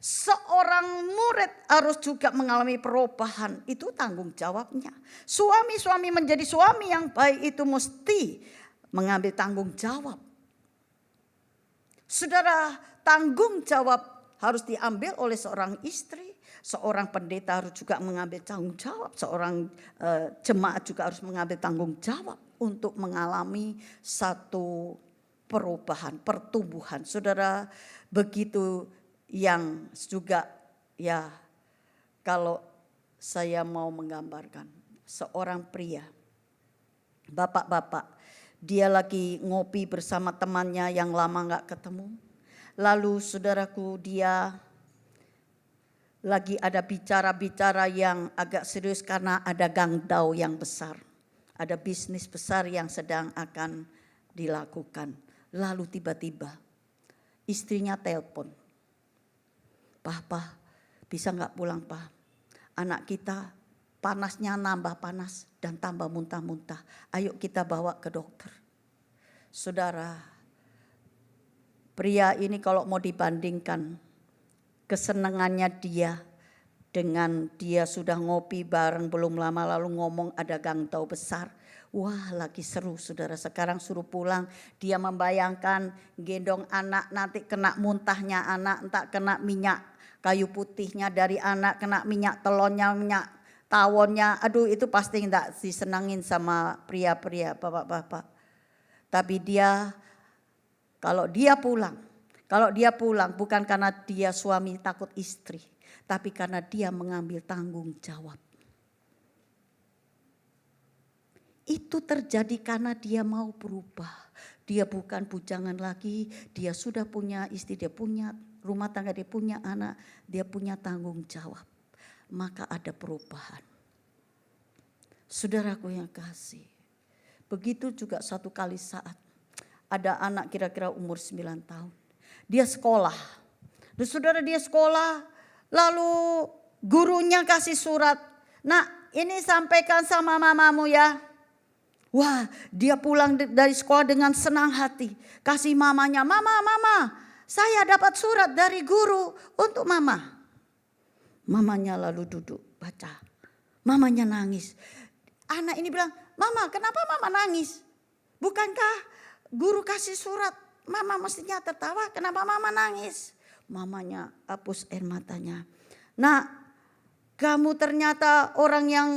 Seorang murid harus juga mengalami perubahan. Itu tanggung jawabnya. Suami menjadi suami yang baik itu mesti mengambil tanggung jawab. Saudara, tanggung jawab harus diambil oleh seorang istri. Seorang pendeta harus juga mengambil tanggung jawab. Seorang jemaat juga harus mengambil tanggung jawab untuk mengalami satu perubahan, pertumbuhan. Saudara, begitu yang juga ya, kalau saya mau menggambarkan seorang pria, bapak-bapak, dia lagi ngopi bersama temannya yang lama gak ketemu. Lalu saudaraku, dia lagi ada bicara-bicara yang agak serius karena ada gangdau yang besar. Ada bisnis besar yang sedang akan dilakukan. Lalu tiba-tiba istrinya telepon. Pak, bisa gak pulang Pak? Anak kita panasnya nambah panas dan tambah muntah-muntah. Ayo kita bawa ke dokter. Saudara, pria ini kalau mau dibandingkan kesenangannya dia dengan dia sudah ngopi bareng belum lama lalu ngomong ada gangdau besar. Wah, lagi seru saudara. Sekarang suruh pulang, dia membayangkan gendong anak, nanti kena muntahnya anak, entah kena minyak kayu putihnya dari anak, kena minyak telonnya, minyak tawonnya. Aduh, itu pasti enggak disenangin sama pria-pria, bapak-bapak. Tapi dia kalau dia pulang bukan karena dia suami takut istri, tapi karena dia mengambil tanggung jawab. Itu terjadi karena dia mau berubah. Dia bukan bujangan lagi, dia sudah punya istri, dia punya rumah tangga, dia punya anak, dia punya tanggung jawab. Maka ada perubahan. Saudaraku yang kasih, begitu juga suatu kali saat ada anak kira-kira umur 9 tahun. Dia sekolah. Dan saudara, dia sekolah, lalu gurunya kasih surat. Nah, ini sampaikan sama mamamu ya. Wah, dia pulang dari sekolah dengan senang hati. Kasih mamanya, mama, saya dapat surat dari guru untuk mama. Mamanya lalu duduk baca. Mamanya nangis. Anak ini bilang, mama kenapa mama nangis? Bukankah guru kasih surat? Mama mestinya tertawa, kenapa mama nangis? Mamanya hapus air matanya. Nah, kamu ternyata orang yang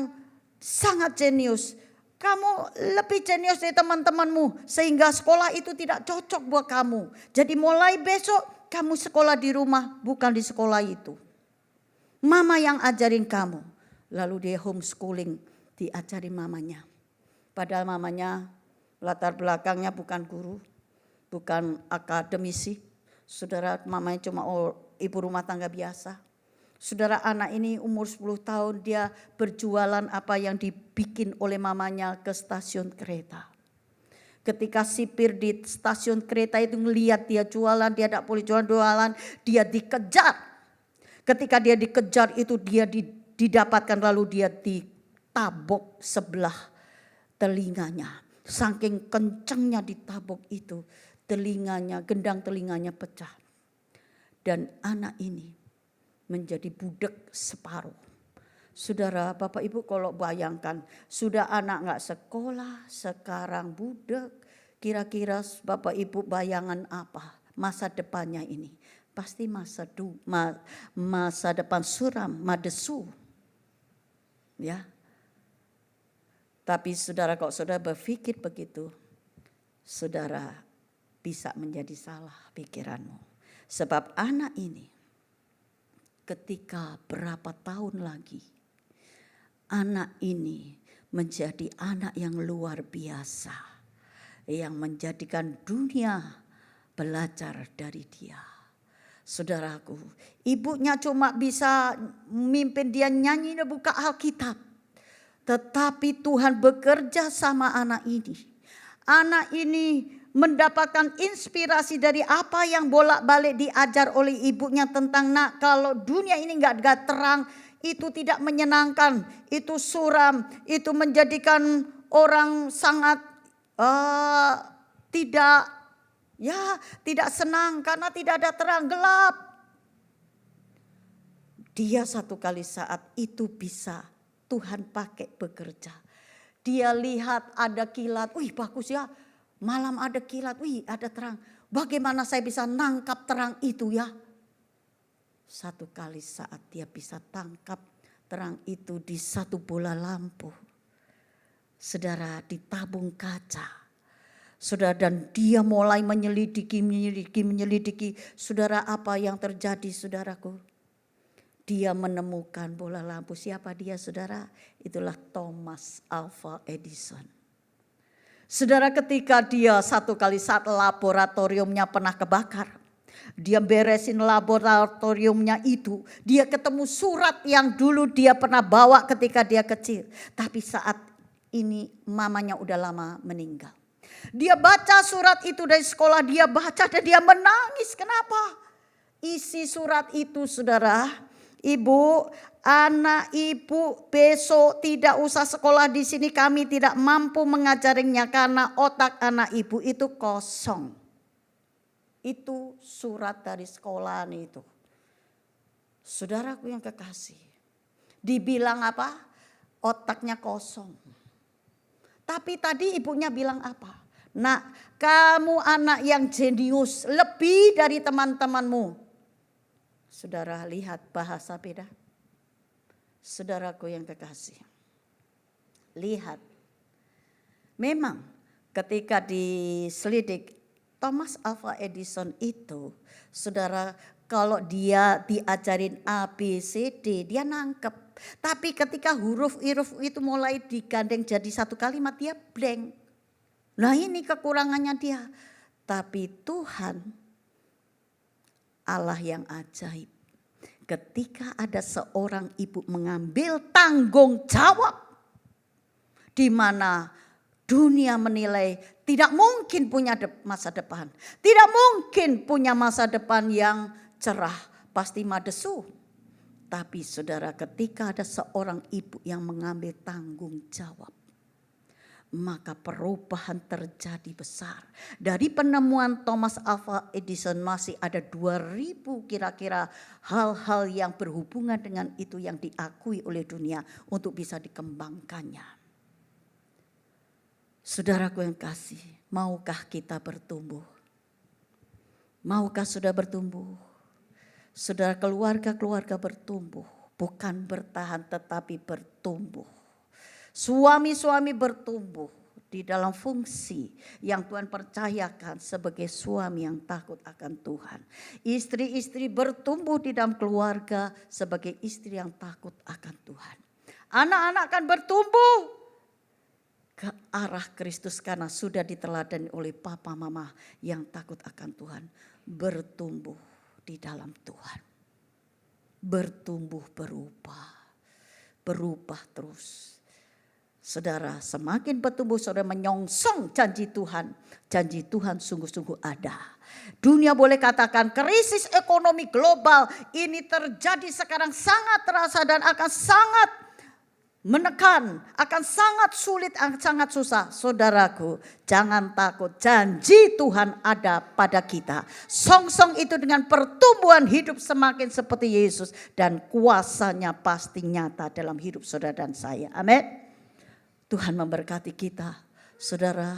sangat jenius. Kamu lebih jenius dari teman-temanmu sehingga sekolah itu tidak cocok buat kamu. Jadi mulai besok kamu sekolah di rumah, bukan di sekolah itu. Mama yang ajarin kamu. Lalu dia homeschooling, diajarin mamanya. Padahal mamanya latar belakangnya bukan guru, bukan akademisi. Saudara, mamanya cuma ibu rumah tangga biasa. Saudara, anak ini umur 10 tahun dia berjualan apa yang dibikin oleh mamanya ke stasiun kereta. Ketika sipir di stasiun kereta itu ngelihat dia jualan, dia tidak boleh jualan, dia dikejar. Ketika dia dikejar itu dia didapatkan lalu dia ditabok sebelah telinganya. Saking kencengnya ditabok itu, gendang telinganya pecah. Dan anak ini menjadi budak separuh. Saudara, Bapak Ibu kalau bayangkan, sudah anak gak sekolah, sekarang budak. Kira-kira Bapak Ibu bayangan apa masa depannya ini? Pasti masa depan suram, madesu. Ya. Tapi saudara, kalau saudara berpikir begitu, saudara bisa menjadi salah pikiranmu. Sebab anak ini ketika berapa tahun lagi, anak ini menjadi anak yang luar biasa. Yang menjadikan dunia belajar dari dia. Saudaraku, ibunya cuma bisa mimpin dia nyanyi dan buka Alkitab. Tetapi Tuhan bekerja sama anak ini. Anak ini mendapatkan inspirasi dari apa yang bolak-balik diajar oleh ibunya tentang nak kalau dunia ini enggak terang, itu tidak menyenangkan, itu suram, itu menjadikan orang sangat tidak senang karena tidak ada terang, gelap. Dia satu kali saat itu bisa Tuhan pakai bekerja. Dia lihat ada kilat, wih bagus ya, malam ada kilat, wih ada terang. Bagaimana saya bisa nangkap terang itu ya? Satu kali saat dia bisa tangkap terang itu di satu bola lampu. Saudara, di tabung kaca. Saudara, dan dia mulai menyelidiki. Saudara, apa yang terjadi saudaraku? Dia menemukan bola lampu. Siapa dia saudara? Itulah Thomas Alva Edison. Saudara, ketika dia satu kali saat laboratoriumnya pernah kebakar. Dia beresin laboratoriumnya itu. Dia ketemu surat yang dulu dia pernah bawa ketika dia kecil. Tapi saat ini mamanya udah lama meninggal. Dia baca surat itu dari sekolah. Dia baca dan dia menangis. Kenapa? Isi surat itu saudara. Ibu, anak ibu besok tidak usah sekolah di sini, kami tidak mampu mengajarinya karena otak anak ibu itu kosong. Itu surat dari sekolahan itu. Saudaraku yang kekasih, dibilang apa? Otaknya kosong. Tapi tadi ibunya bilang apa? Nak, kamu anak yang jenius, lebih dari teman-temanmu. Saudara lihat bahasa beda. Saudaraku yang kekasih. Lihat. Memang ketika diselidik Thomas Alva Edison itu. Saudara, kalau dia diajarin A, B, C, D dia nangkep. Tapi ketika huruf-huruf itu mulai digandeng jadi satu kalimat dia blank. Nah ini kekurangannya dia. Tapi Tuhan Allah yang ajaib. Ketika ada seorang ibu mengambil tanggung jawab. Di mana dunia menilai tidak mungkin punya masa depan. Tidak mungkin punya masa depan yang cerah. Pasti madesu. Tapi saudara, ketika ada seorang ibu yang mengambil tanggung jawab. Maka perubahan terjadi besar. Dari penemuan Thomas Alva Edison masih ada 2000 kira-kira hal-hal yang berhubungan dengan itu yang diakui oleh dunia untuk bisa dikembangkannya. Saudaraku yang kasih, maukah kita bertumbuh? Maukah sudah bertumbuh? Saudara, keluarga-keluarga bertumbuh, bukan bertahan tetapi bertumbuh. Suami-suami bertumbuh di dalam fungsi yang Tuhan percayakan sebagai suami yang takut akan Tuhan. Istri-istri bertumbuh di dalam keluarga sebagai istri yang takut akan Tuhan. Anak-anak akan bertumbuh ke arah Kristus karena sudah diteladani oleh papa mama yang takut akan Tuhan. Bertumbuh di dalam Tuhan. Bertumbuh berubah terus. Saudara, semakin bertumbuh saudara menyongsong janji Tuhan. Janji Tuhan sungguh-sungguh ada. Dunia boleh katakan krisis ekonomi global ini terjadi sekarang sangat terasa dan akan sangat menekan, akan sangat sulit, akan sangat susah. Saudaraku, jangan takut, janji Tuhan ada pada kita. Songsong itu dengan pertumbuhan hidup semakin seperti Yesus dan kuasanya pasti nyata dalam hidup saudara dan saya. Amin. Tuhan memberkati kita. Saudara,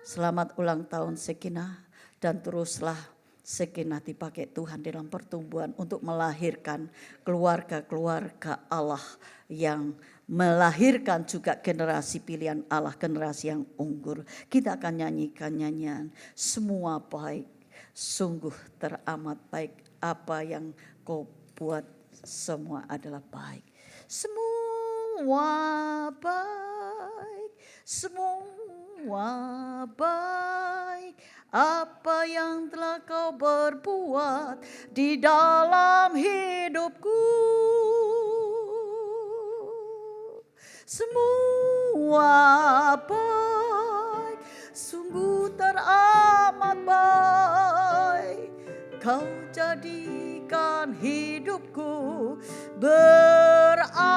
selamat ulang tahun Shekinah dan teruslah Shekinah dipakai Tuhan dalam pertumbuhan untuk melahirkan keluarga-keluarga Allah yang melahirkan juga generasi pilihan Allah, generasi yang unggul. Kita akan nyanyikan nyanyian semua baik, sungguh teramat baik, apa yang kau buat semua adalah baik. Semua baik, semua baik, apa yang telah kau berbuat di dalam hidupku. Semua baik, sungguh teramat baik. Kau jadikan hidupku berarti.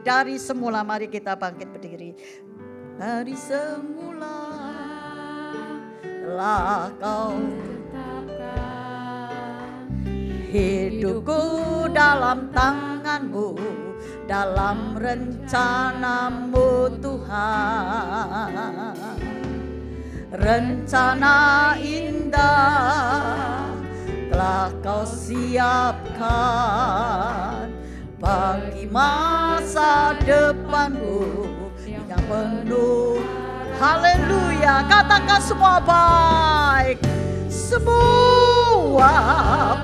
Dari semula mari kita bangkit berdiri. Dari semula telah kau hidupku dalam tanganmu, dalam rencanamu Tuhan. Rencana indah telah kau siapkan bagi masa depanku yang penuh. Haleluya, katakan semua baik, semua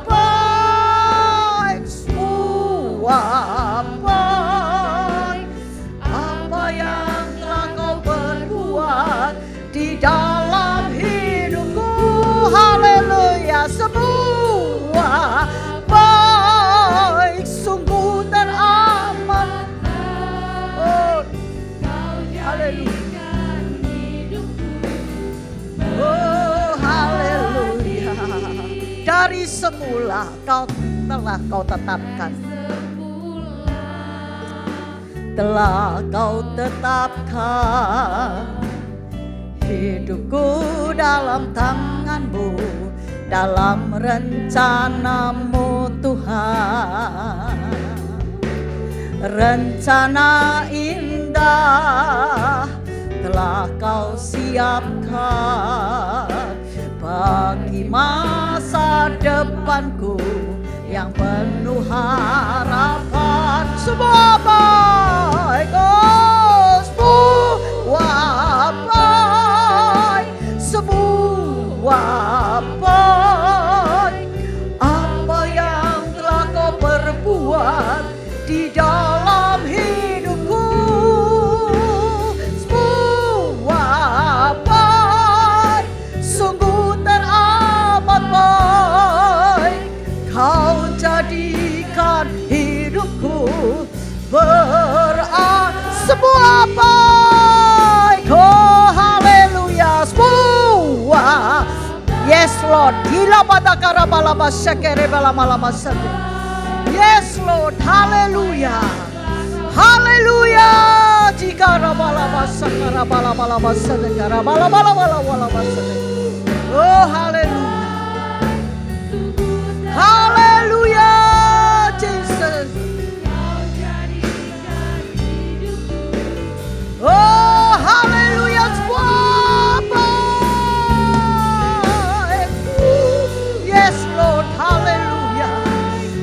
baik, semua baik. Apa yang telah kau berbuat di dalam hidupku, haleluya, semua baik, sungguh teramat. Oh, haleluya. Oh, haleluya. Dari semula telah kau tetapkan. Telah kau tetapkan hidupku dalam tanganmu, dalam rencanamu Tuhan. Rencana indah telah kau siapkan bagi masa depanku yang penuh harapan. Semua baik, oh, semua baik, semua baik. Apa yang telah kau perbuat di dalam hidupku, semua baik, sungguh teramat baik. Kau jadikan hidupku semua baik. Oh, haleluya, semua. Yes Lord, gila pada karabalaba syakere balamalama sate. Yes Lord, haleluya, haleluya. Jika rabalaba sakara balabalaba sate karabalabalabalaba sate. Oh, haleluya, haleluya, Jesus. Oh, haleluya, semua baik. Yes Lord, haleluya,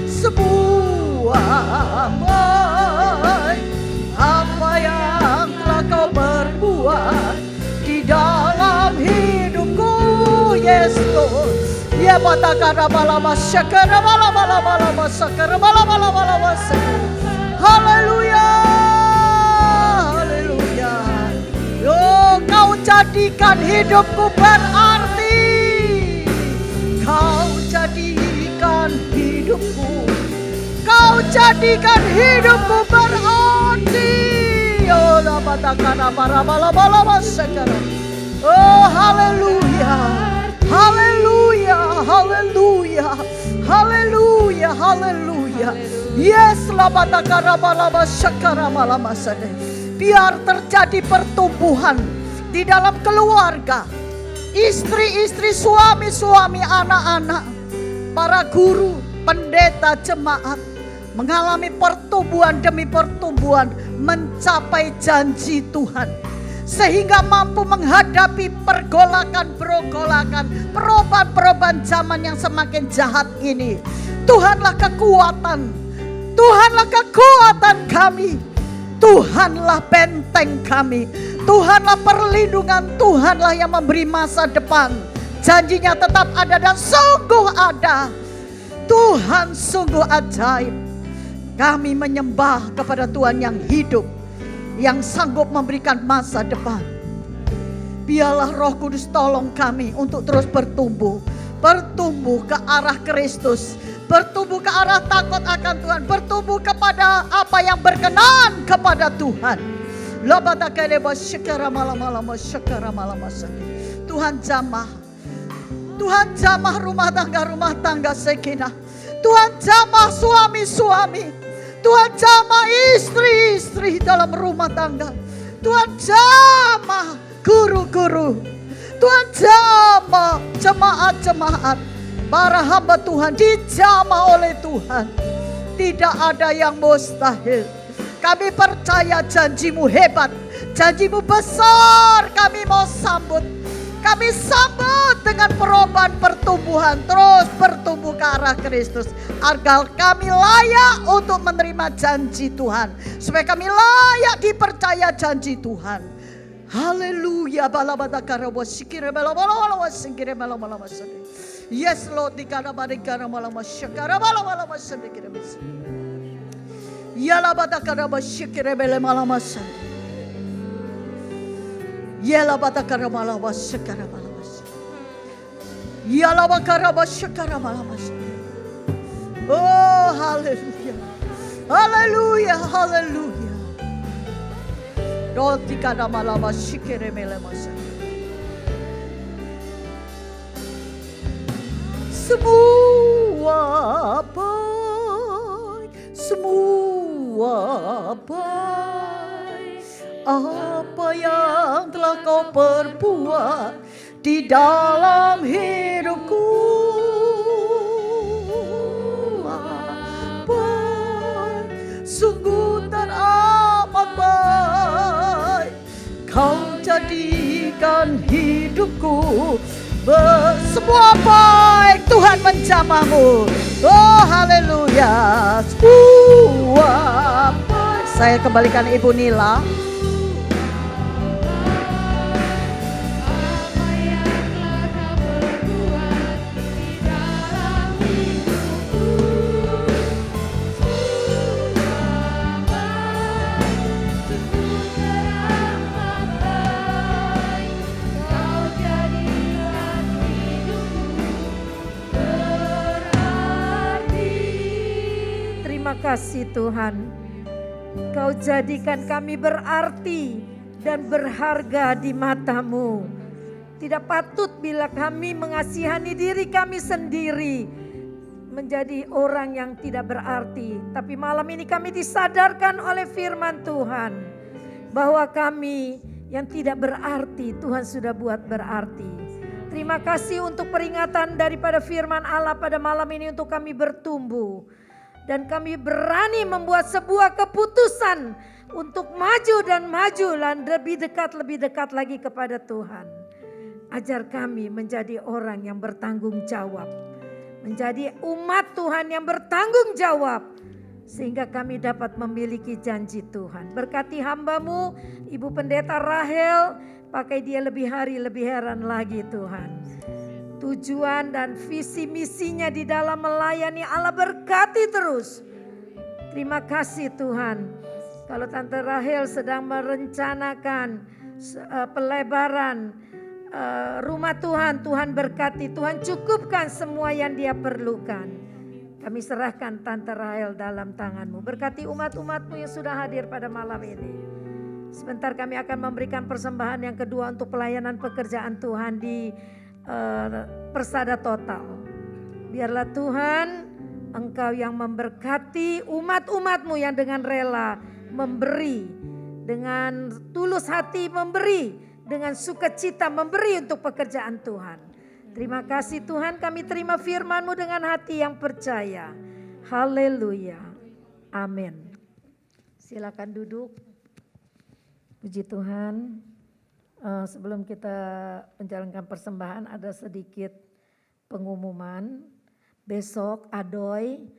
semua baik. Ya batakara balama syakara balama sakara balama. Haleluya. Haleluya. Yo, kau jadikan hidupku berarti. Kau jadikan hidupku. Kau jadikan hidupku berarti. Oh, la batakara balama sakara. Oh, haleluya. Haleluya, haleluya, haleluya, haleluya. Yes, labatakara malama syakara malama sade. Biar terjadi pertumbuhan di dalam keluarga. Istri-istri, suami-suami, anak-anak, para guru, pendeta, jemaat mengalami pertumbuhan demi pertumbuhan mencapai janji Tuhan. Sehingga mampu menghadapi pergolakan-pergolakan, perubahan-perubahan zaman yang semakin jahat ini. Tuhanlah kekuatan, Tuhanlah kekuatan kami, Tuhanlah benteng kami, Tuhanlah perlindungan, Tuhanlah yang memberi masa depan. Janjinya tetap ada dan sungguh ada. Tuhan sungguh ajaib. Kami menyembah kepada Tuhan yang hidup, yang sanggup memberikan masa depan. Biarlah Roh Kudus tolong kami untuk terus bertumbuh. Bertumbuh ke arah Kristus. Bertumbuh ke arah takut akan Tuhan. Bertumbuh kepada apa yang berkenan kepada Tuhan. Tuhan jamah. Tuhan jamah rumah tangga sekinah. Tuhan jamah suami-suami. Tuhan jamah istri-istri dalam rumah tangga. Tuhan jamah guru-guru. Tuhan jamah jemaat-jemaat. Para hamba Tuhan dijamah oleh Tuhan. Tidak ada yang mustahil. Kami percaya janjimu hebat. Janjimu besar. Kami mau sambut. Kami sambut dengan perubahan pertumbuhan. Terus bertumbuh ke arah Kristus. Agar kami layak untuk menerima janji Tuhan. Supaya kami layak dipercaya janji Tuhan. Haleluya. Yes Lord. Yala batakara malawas sekara malawas. Yala bakara basyakara malawas. Oh, haleluya. Haleluya, haleluya. Roti kada malawas sikere melemas. Semua baik, semua baik. Apa yang telah kau perbuat di dalam hidupku, baik, sungguh teramat baik. Kau jadikan hidupku semua baik. Tuhan menjamahmu. Oh haleluya. Semua baik. Saya kembalikan Ibu Nila. Terima kasih Tuhan. Kau jadikan kami berarti dan berharga di mata-Mu. Tidak patut bila kami mengasihani diri kami sendiri menjadi orang yang tidak berarti. Tapi malam ini kami disadarkan oleh firman Tuhan bahwa kami yang tidak berarti Tuhan sudah buat berarti. Terima kasih untuk peringatan daripada firman Allah pada malam ini untuk kami bertumbuh. Dan kami berani membuat sebuah keputusan untuk maju dan lebih dekat lagi kepada Tuhan. Ajar kami menjadi orang yang bertanggung jawab. Menjadi umat Tuhan yang bertanggung jawab. Sehingga kami dapat memiliki janji Tuhan. Berkati hamba-Mu, Ibu Pendeta Rahel, pakai dia lebih hari lebih heran lagi Tuhan. tujuan dan visi misinya di dalam melayani Allah, berkati terus. Terima kasih Tuhan. Kalau Tante Rahel sedang merencanakan pelebaran rumah Tuhan, Tuhan berkati, Tuhan cukupkan semua yang dia perlukan. Kami serahkan Tante Rahel dalam tangan-Mu. Berkati umat-umat-Mu yang sudah hadir pada malam ini. Sebentar kami akan memberikan persembahan yang kedua untuk pelayanan pekerjaan Tuhan di Persada Total. Biarlah Tuhan, Engkau yang memberkati umat-umat-Mu yang dengan rela memberi, dengan tulus hati memberi, dengan sukacita memberi untuk pekerjaan Tuhan. Terima kasih Tuhan, kami terima firman-Mu dengan hati yang percaya. Haleluya. Amin. Silakan duduk. Puji Tuhan. Sebelum kita menjalankan persembahan, ada sedikit pengumuman. Besok Adoy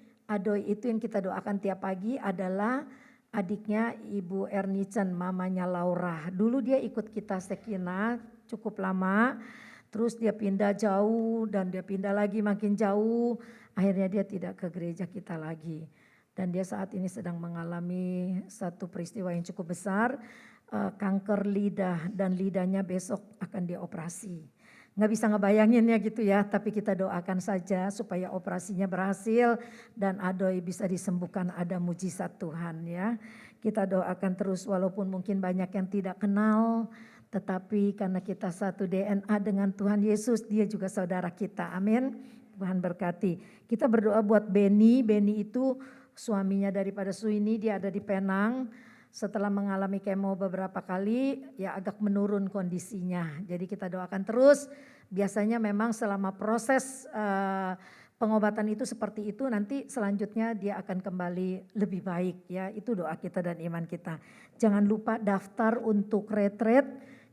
itu yang kita doakan tiap pagi adalah adiknya Ibu Ernicen, mamanya Laura. Dulu dia ikut kita Sekina cukup lama, terus dia pindah jauh dan dia pindah lagi makin jauh. Akhirnya dia tidak ke gereja kita lagi. Dan dia saat ini sedang mengalami satu peristiwa yang cukup besar, kanker lidah, dan lidahnya besok akan dioperasi. Nggak bisa ngebayanginnya gitu ya, tapi kita doakan saja supaya operasinya berhasil dan Adoy bisa disembuhkan, ada mujizat Tuhan ya. Kita doakan terus walaupun mungkin banyak yang tidak kenal, tetapi karena kita satu DNA dengan Tuhan Yesus, dia juga saudara kita, amin. Tuhan berkati. Kita berdoa buat Beni itu suaminya daripada Suini, dia ada di Penang. Setelah mengalami kemo beberapa kali, ya agak menurun kondisinya. Jadi kita doakan terus. Biasanya memang selama proses pengobatan itu seperti itu, nanti selanjutnya dia akan kembali lebih baik. Ya, itu doa kita dan iman kita. Jangan lupa daftar untuk retreat,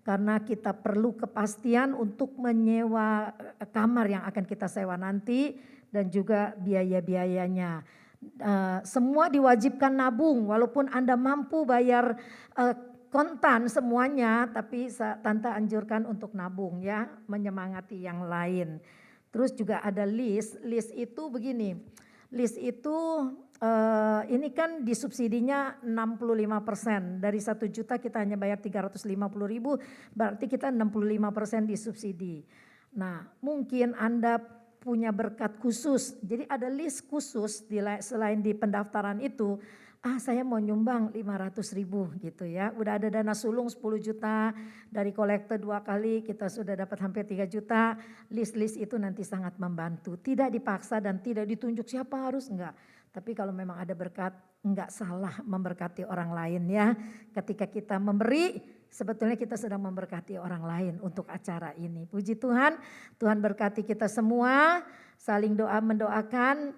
karena kita perlu kepastian untuk menyewa kamar yang akan kita sewa nanti dan juga biaya-biayanya. Semua diwajibkan nabung, walaupun Anda mampu bayar kontan semuanya, tapi Tante anjurkan untuk nabung ya, menyemangati yang lain. Terus juga ada list itu begini, list itu ini kan disubsidinya 65%, dari 1 juta kita hanya bayar 350.000, berarti kita 65% disubsidi. Nah mungkin Anda punya berkat khusus, jadi ada list khusus selain di pendaftaran itu, saya mau nyumbang 500.000 gitu ya, udah ada dana sulung 10 juta, dari kolektor 2 kali kita sudah dapat hampir 3 juta, list itu nanti sangat membantu, tidak dipaksa dan tidak ditunjuk siapa harus, enggak. Tapi kalau memang ada berkat, enggak salah memberkati orang lain ya. Ketika kita memberi, sebetulnya kita sedang memberkati orang lain untuk acara ini. Puji Tuhan, Tuhan berkati kita semua, saling doa mendoakan,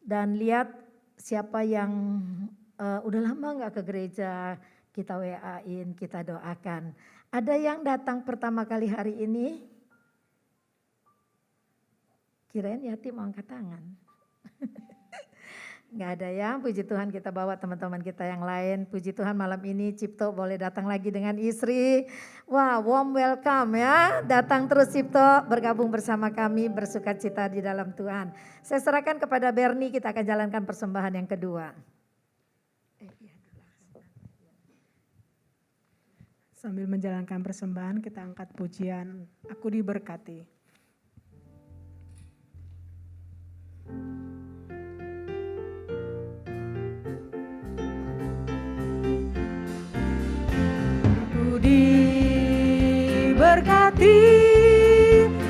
dan lihat siapa yang udah lama enggak ke gereja, kita WA-in, kita doakan. Ada yang datang pertama kali hari ini? Kirain Yati mau angkat tangan. Enggak ada ya, puji Tuhan, kita bawa teman-teman kita yang lain. Puji Tuhan, malam ini Cipto boleh datang lagi dengan istri. Wah, warm welcome ya, datang terus Cipto, bergabung bersama kami, bersukacita di dalam Tuhan. Saya serahkan kepada Bernie, kita akan jalankan persembahan yang kedua. Sambil menjalankan persembahan, kita angkat pujian, Aku Diberkati. Diberkati,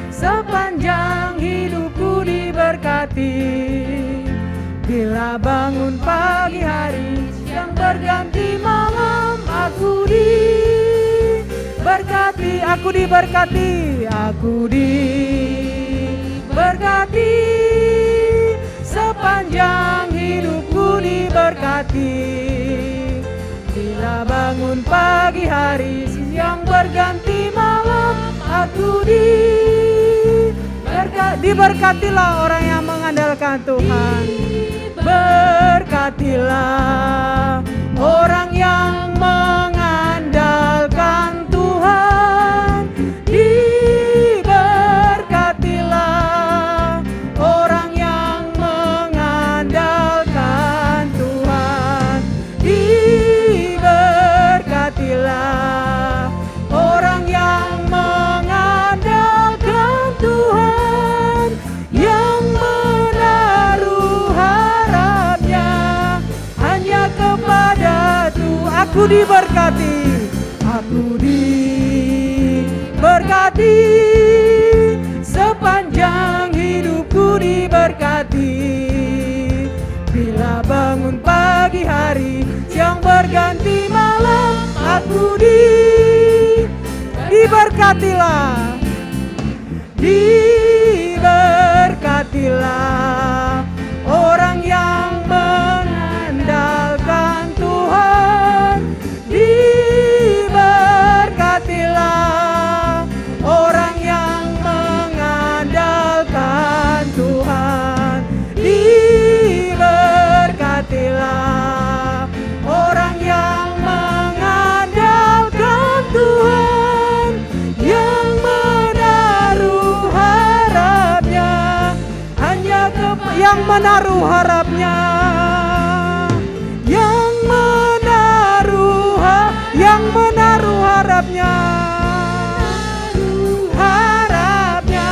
sepanjang hidupku diberkati. Bila bangun pagi hari, siang berganti malam, aku diberkati, aku diberkati, aku diberkati. Sepanjang hidupku diberkati. Bila bangun pagi hari, siang berganti malam, aku diberkatilah orang yang mengandalkan Tuhan. Berkatilah orang yang mengandalkan Tuhan. Diberkatilah Aku diberkati, aku diberkati, sepanjang hidupku diberkati. Bila bangun pagi hari, siang berganti malam, aku diberkatilah, diberkatilah orang yang mengandalkan Tuhan, diberkatilah orang yang mengandalkan Tuhan, diberkatilah orang yang mengandalkan Tuhan, yang menaruh harapnya hanya yang menaruh harapnya, yang menaruh harapnya, harapnya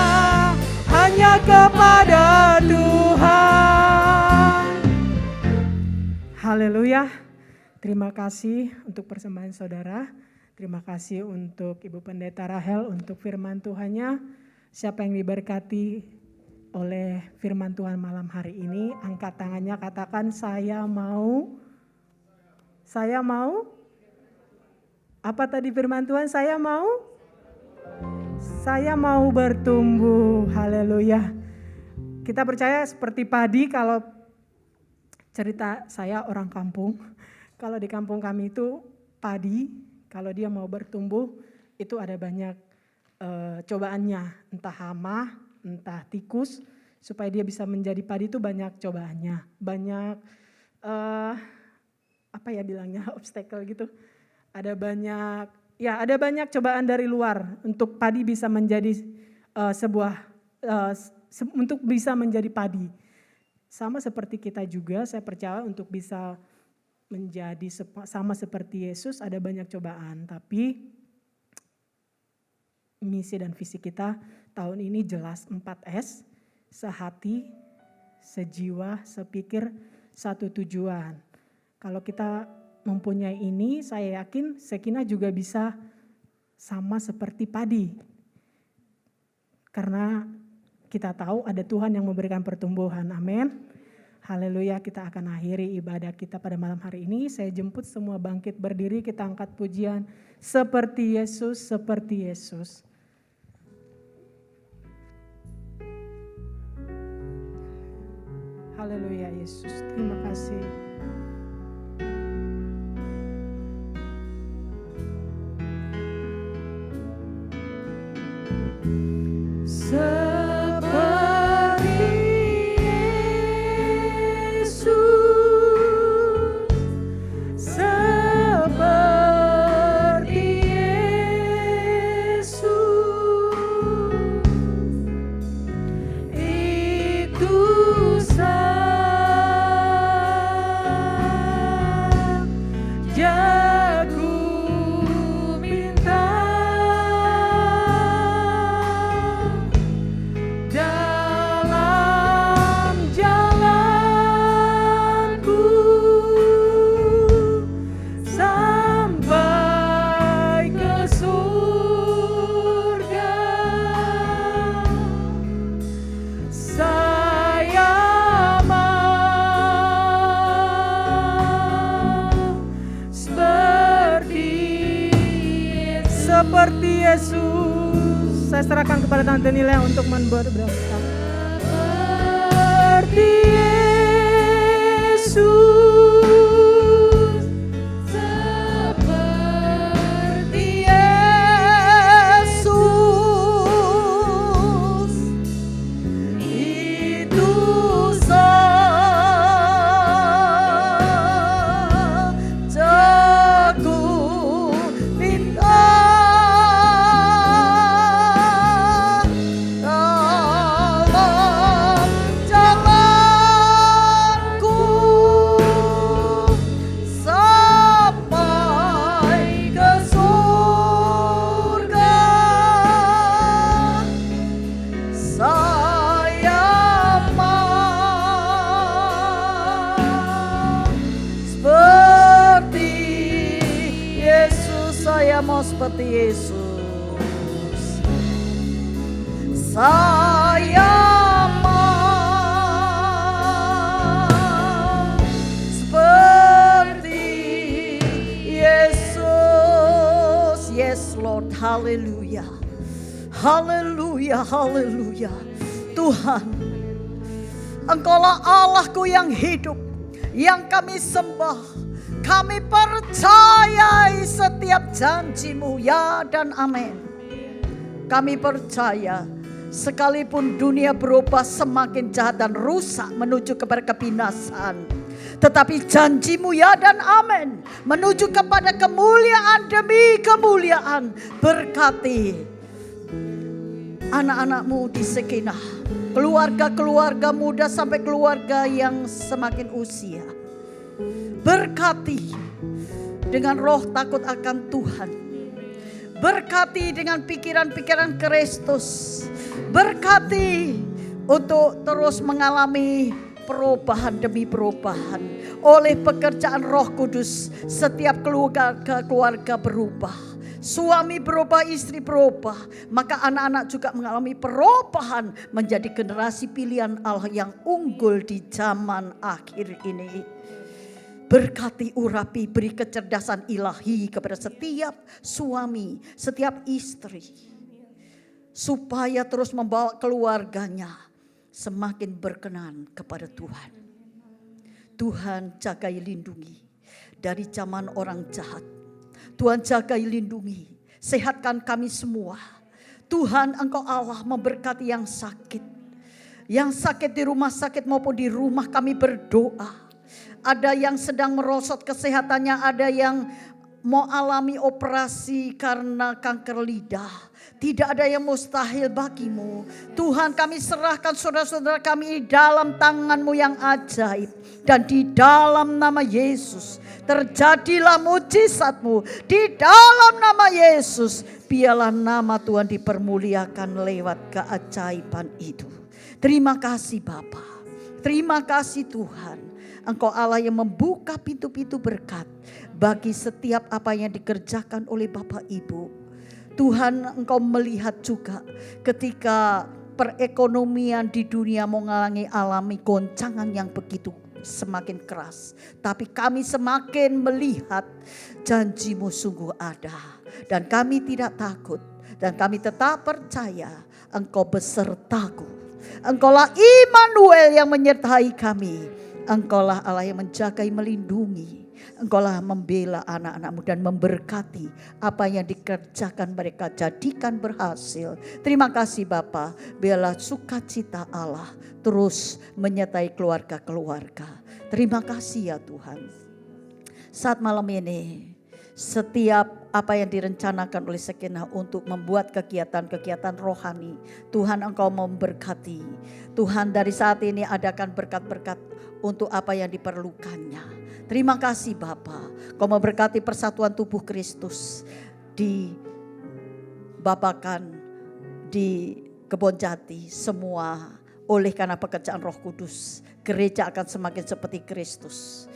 hanya kepada Tuhan. Haleluya. Terima kasih untuk persembahan saudara. Terima kasih untuk Ibu Pendeta Rahel untuk firman Tuhannya. Siapa yang diberkati oleh firman Tuhan malam hari ini, angkat tangannya, katakan saya mau. Saya mau. Apa tadi firman Tuhan? Saya mau. Saya mau bertumbuh. Haleluya. Kita percaya seperti padi, kalau cerita saya orang kampung. Kalau di kampung kami itu padi, kalau dia mau bertumbuh itu ada banyak cobaannya, entah hama, entah tikus, supaya dia bisa menjadi padi itu banyak cobaannya, banyak apa ya bilangnya, obstacle gitu. Ada banyak cobaan dari luar untuk padi bisa menjadi untuk bisa menjadi padi. Sama seperti kita juga, saya percaya untuk bisa menjadi sama seperti Yesus ada banyak cobaan, tapi misi dan visi kita tahun ini jelas 4S, sehati, sejiwa, sepikir, satu tujuan. Kalau kita mempunyai ini, saya yakin Shekinah juga bisa sama seperti padi. Karena kita tahu ada Tuhan yang memberikan pertumbuhan, amin. Haleluya, kita akan akhiri ibadah kita pada malam hari ini. Saya jemput semua bangkit berdiri, kita angkat pujian seperti Yesus, seperti Yesus. Haleluya Yesus, terima kasih. Seperti Yesus, saya serahkan kepada Tante Nila untuk berdoa. Seperti Yesus, seperti Yesus, itu sajaku minta. Jalanku seperti Yesus. Saya mau seperti Yesus. Yes Lord, haleluya. Haleluya, haleluya. Tuhan, Engkaulah Allahku yang hidup, yang kami sembah. Kami percayai setiap janji-Mu, ya dan amin. Kami percaya sekalipun dunia berubah semakin jahat dan rusak menuju kepada kebinasaan, tetapi janji-Mu, ya dan amin, menuju kepada kemuliaan demi kemuliaan. Berkati anak-anak-Mu di Sekinah, keluarga-keluarga muda sampai keluarga yang semakin usia. Berkati dengan roh takut akan Tuhan. Berkati dengan pikiran-pikiran Kristus. Berkati untuk terus mengalami perubahan demi perubahan. Oleh pekerjaan Roh Kudus, setiap keluarga berubah. Suami berubah, istri berubah. Maka anak-anak juga mengalami perubahan menjadi generasi pilihan Allah yang unggul di zaman akhir ini. Berkati, urapi, beri kecerdasan ilahi kepada setiap suami, setiap istri. Supaya terus membawa keluarganya semakin berkenan kepada Tuhan. Tuhan jagai lindungi dari zaman orang jahat. Tuhan jagai lindungi, sehatkan kami semua. Tuhan, Engkau Allah memberkati yang sakit. Yang sakit di rumah sakit maupun di rumah kami berdoa. Ada yang sedang merosot kesehatannya, ada yang mau alami operasi karena kanker lidah. Tidak ada yang mustahil bagimu. Tuhan, kami serahkan saudara-saudara kami dalam tangan-Mu yang ajaib. Dan di dalam nama Yesus, terjadilah mujizat-Mu. Di dalam nama Yesus, biarlah nama Tuhan dipermuliakan lewat keajaiban itu. Terima kasih Bapa. Terima kasih Tuhan. Engkau Allah yang membuka pintu-pintu berkat bagi setiap apa yang dikerjakan oleh Bapak Ibu. Tuhan, Engkau melihat juga ketika perekonomian di dunia alami goncangan yang begitu semakin keras. Tapi kami semakin melihat janji-Mu sungguh ada. Dan kami tidak takut. Dan kami tetap percaya Engkau besertaku. Engkaulah Immanuel yang menyertai kami. Engkaulah Allah yang menjagai, melindungi. Engkaulah membela anak-anak-Mu dan memberkati apa yang dikerjakan mereka, jadikan berhasil. Terima kasih Bapa, biarlah sukacita Allah terus menyertai keluarga-keluarga. Terima kasih ya Tuhan. Saat malam ini, setiap apa yang direncanakan oleh Sekinah untuk membuat kegiatan-kegiatan rohani, Tuhan Engkau memberkati. Tuhan, dari saat ini adakan berkat-berkat untuk apa yang diperlukannya. Terima kasih Bapa, Kau memberkati persatuan tubuh Kristus di Babakan, di Kebonjati, semua oleh karena pekerjaan Roh Kudus. Gereja akan semakin seperti Kristus.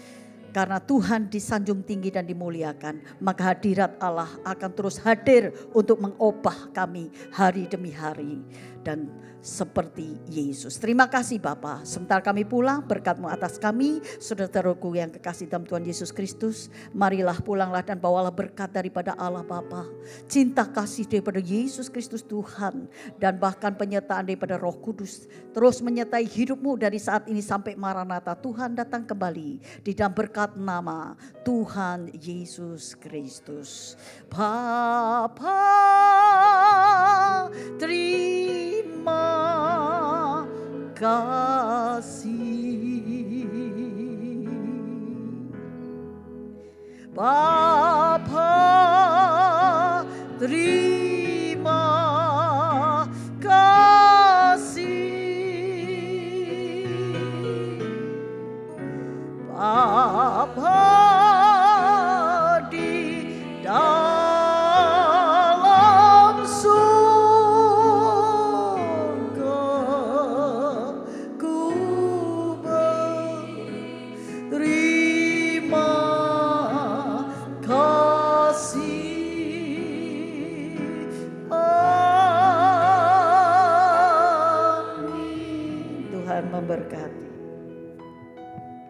Karena Tuhan disanjung tinggi dan dimuliakan, maka hadirat Allah akan terus hadir untuk mengubah kami hari demi hari. Dan seperti Yesus. Terima kasih Bapa. Sebentar kami pulang, berkat-Mu atas kami, saudara-saudaraku yang kekasih dalam Tuhan Yesus Kristus. Marilah pulanglah dan bawalah berkat daripada Allah Bapa, cinta kasih daripada Yesus Kristus Tuhan, dan bahkan penyertaan daripada Roh Kudus terus menyertai hidupmu dari saat ini sampai Maranatha Tuhan datang kembali, di dalam berkat nama Tuhan Yesus Kristus. Bapa, terima kasih. Bapa, terima kasih. Bapa di dalam surga, ku berterima kasih. memberkati.